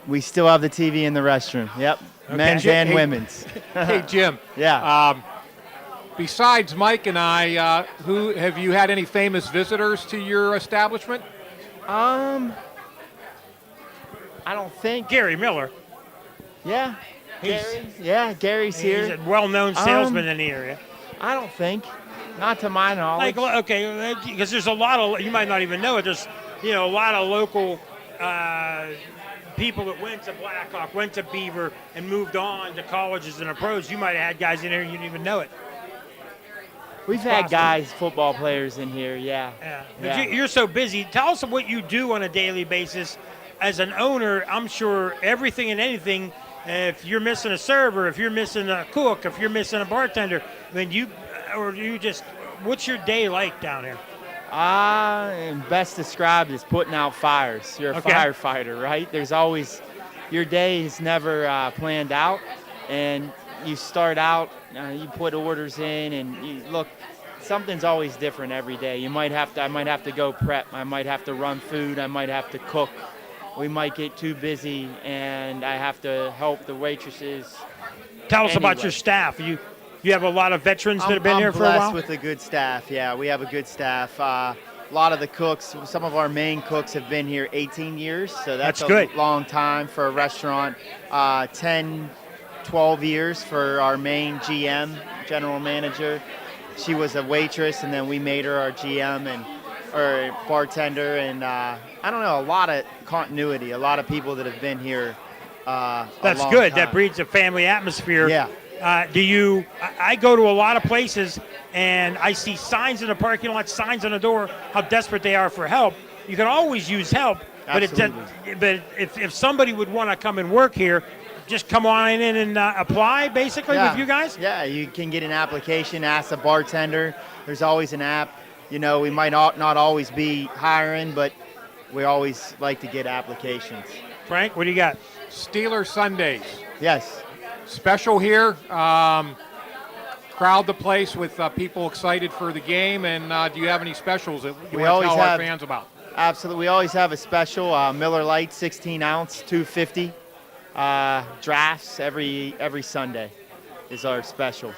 We still have the TV in the restroom. Yep. Okay. Men's and women's. Hey, Jim. Yeah. Besides Mike and I, who have you had any famous visitors to your establishment? I don't think. Gary Miller. Yeah. Gary's here. He's a well-known salesman in the area. I don't think. Not to my knowledge. Like, okay, because there's a lot of, you might not even know it, there's, you know, a lot of local people that went to Blackhawk, went to Beaver, and moved on to colleges and the pros. You might have had guys in there and you didn't even know it. We've had guys, football players in here, yeah. But you're so busy. Tell us what you do on a daily basis. As an owner, I'm sure everything and anything, if you're missing a server, if you're missing a cook, if you're missing a bartender, then what's your day like down here? And best described as putting out fires. You're a firefighter, right? There's always, your day is never planned out, and you start out, you put orders in, and you look, something's always different every day. I might have to go prep. I might have to run food. I might have to cook. We might get too busy, and I have to help the waitresses. Tell us about your staff. You have a lot of veterans that have been here for a while? I'm blessed with a good staff, yeah. We have a good staff. A lot of the cooks, some of our main cooks have been here 18 years, so that's good. A long time for a restaurant. 10, 12 years for our main GM, general manager. She was a waitress, and then we made her our GM or bartender, and I don't know, a lot of continuity, a lot of people that have been here That's good. That breeds a family atmosphere. Yeah. I go to a lot of places and I see signs in the parking lot, signs on the door, how desperate they are for help. You can always use help, but if somebody would want to come and work here, just come on in and apply basically with you guys? Yeah, you can get an application, ask a bartender. There's always an app. You know, we might not always be hiring, but we always like to get applications. Frank, what do you got? Steeler Sundays. Yes. Special here. Crowd the place with people excited for the game. And do you have any specials that you want to tell our fans about? Absolutely. We always have a special Miller Lite 16 ounce, $2.50. Drafts every Sunday is our special.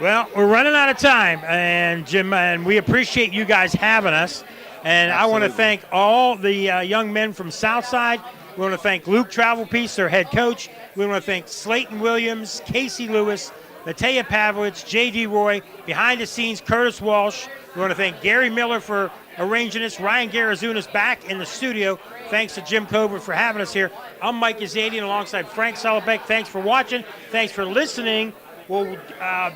Well, we're running out of time, and Jim, and we appreciate you guys having us. And I want to thank all the young men from Southside. We want to thank Luke Travelpiece, their head coach. We want to thank Slayton Williams, Casey Lewis, Natea Pavlich, J.D. Roy, behind the scenes, Curtis Walsh. We want to thank Gary Miller for arranging this. Ryan Garazunas back in the studio. Thanks to Jim Coburn for having us here. I'm Mike Azadian alongside Frank Sellebeck. Thanks for watching. Thanks for listening. We'll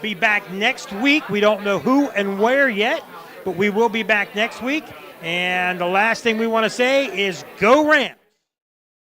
be back next week. We don't know who and where yet, but we will be back next week. And the last thing we want to say is go Rams.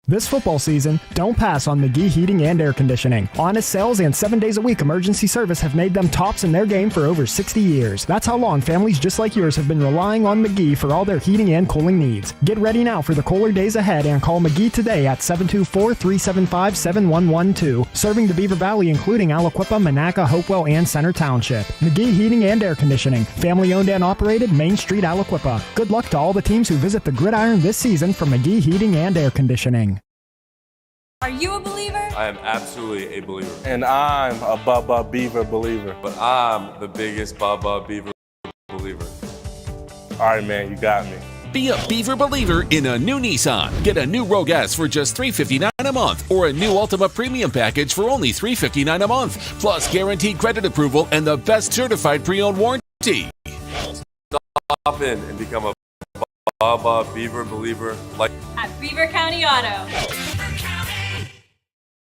This football season, don't pass on McGee Heating and Air Conditioning. Honest sales and 7 days a week emergency service have made them tops in their game for over 60 years. That's how long families just like yours have been relying on McGee for all their heating and cooling needs. Get ready now for the cooler days ahead and call McGee today at 724-375-7112. Serving the Beaver Valley, including Aliquippa, Monaca, Hopewell, and Center Township. McGee Heating and Air Conditioning. Family owned and operated, Main Street, Aliquippa. Good luck to all the teams who visit the Gridiron this season from McGee Heating and Air Conditioning. Are you a believer? I am absolutely a believer. And I'm a Bubba Beaver believer. But I'm the biggest Bubba Beaver believer. All right, man, you got me. Be a Beaver believer in a new Nissan. Get a new Rogue S for just $359 a month or a new Ultima Premium package for only $359 a month. Plus guaranteed credit approval and the best certified pre-owned warranty. Stop in and become a Bubba Beaver believer like At Beaver County Auto.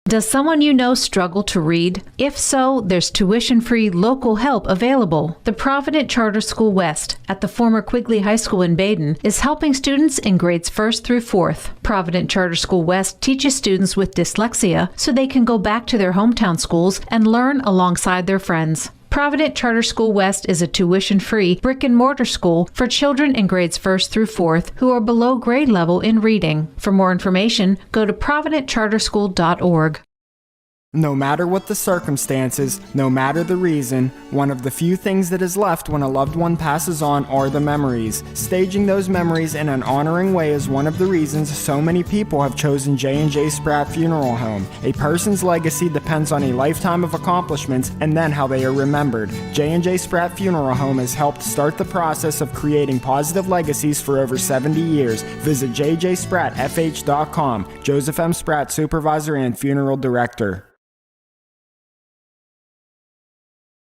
Does someone you know struggle to read? If so, there's tuition-free local help available. The Provident Charter School West at the former Quigley High School in Baden is helping students in grades 1st through 4th. Provident Charter School West teaches students with dyslexia so they can go back to their hometown schools and learn alongside their friends. Provident Charter School West is a tuition-free brick-and-mortar school for children in grades 1st through 4th who are below grade level in reading. For more information, go to providentcharterschool.org. No matter what the circumstances, no matter the reason, one of the few things that is left when a loved one passes on are the memories. Staging those memories in an honoring way is one of the reasons so many people have chosen J&J Spratt Funeral Home. A person's legacy depends on a lifetime of accomplishments and then how they are remembered. J&J Spratt Funeral Home has helped start the process of creating positive legacies for over 70 years. Visit jjsprattfh.com. Joseph M. Spratt, Supervisor and Funeral Director.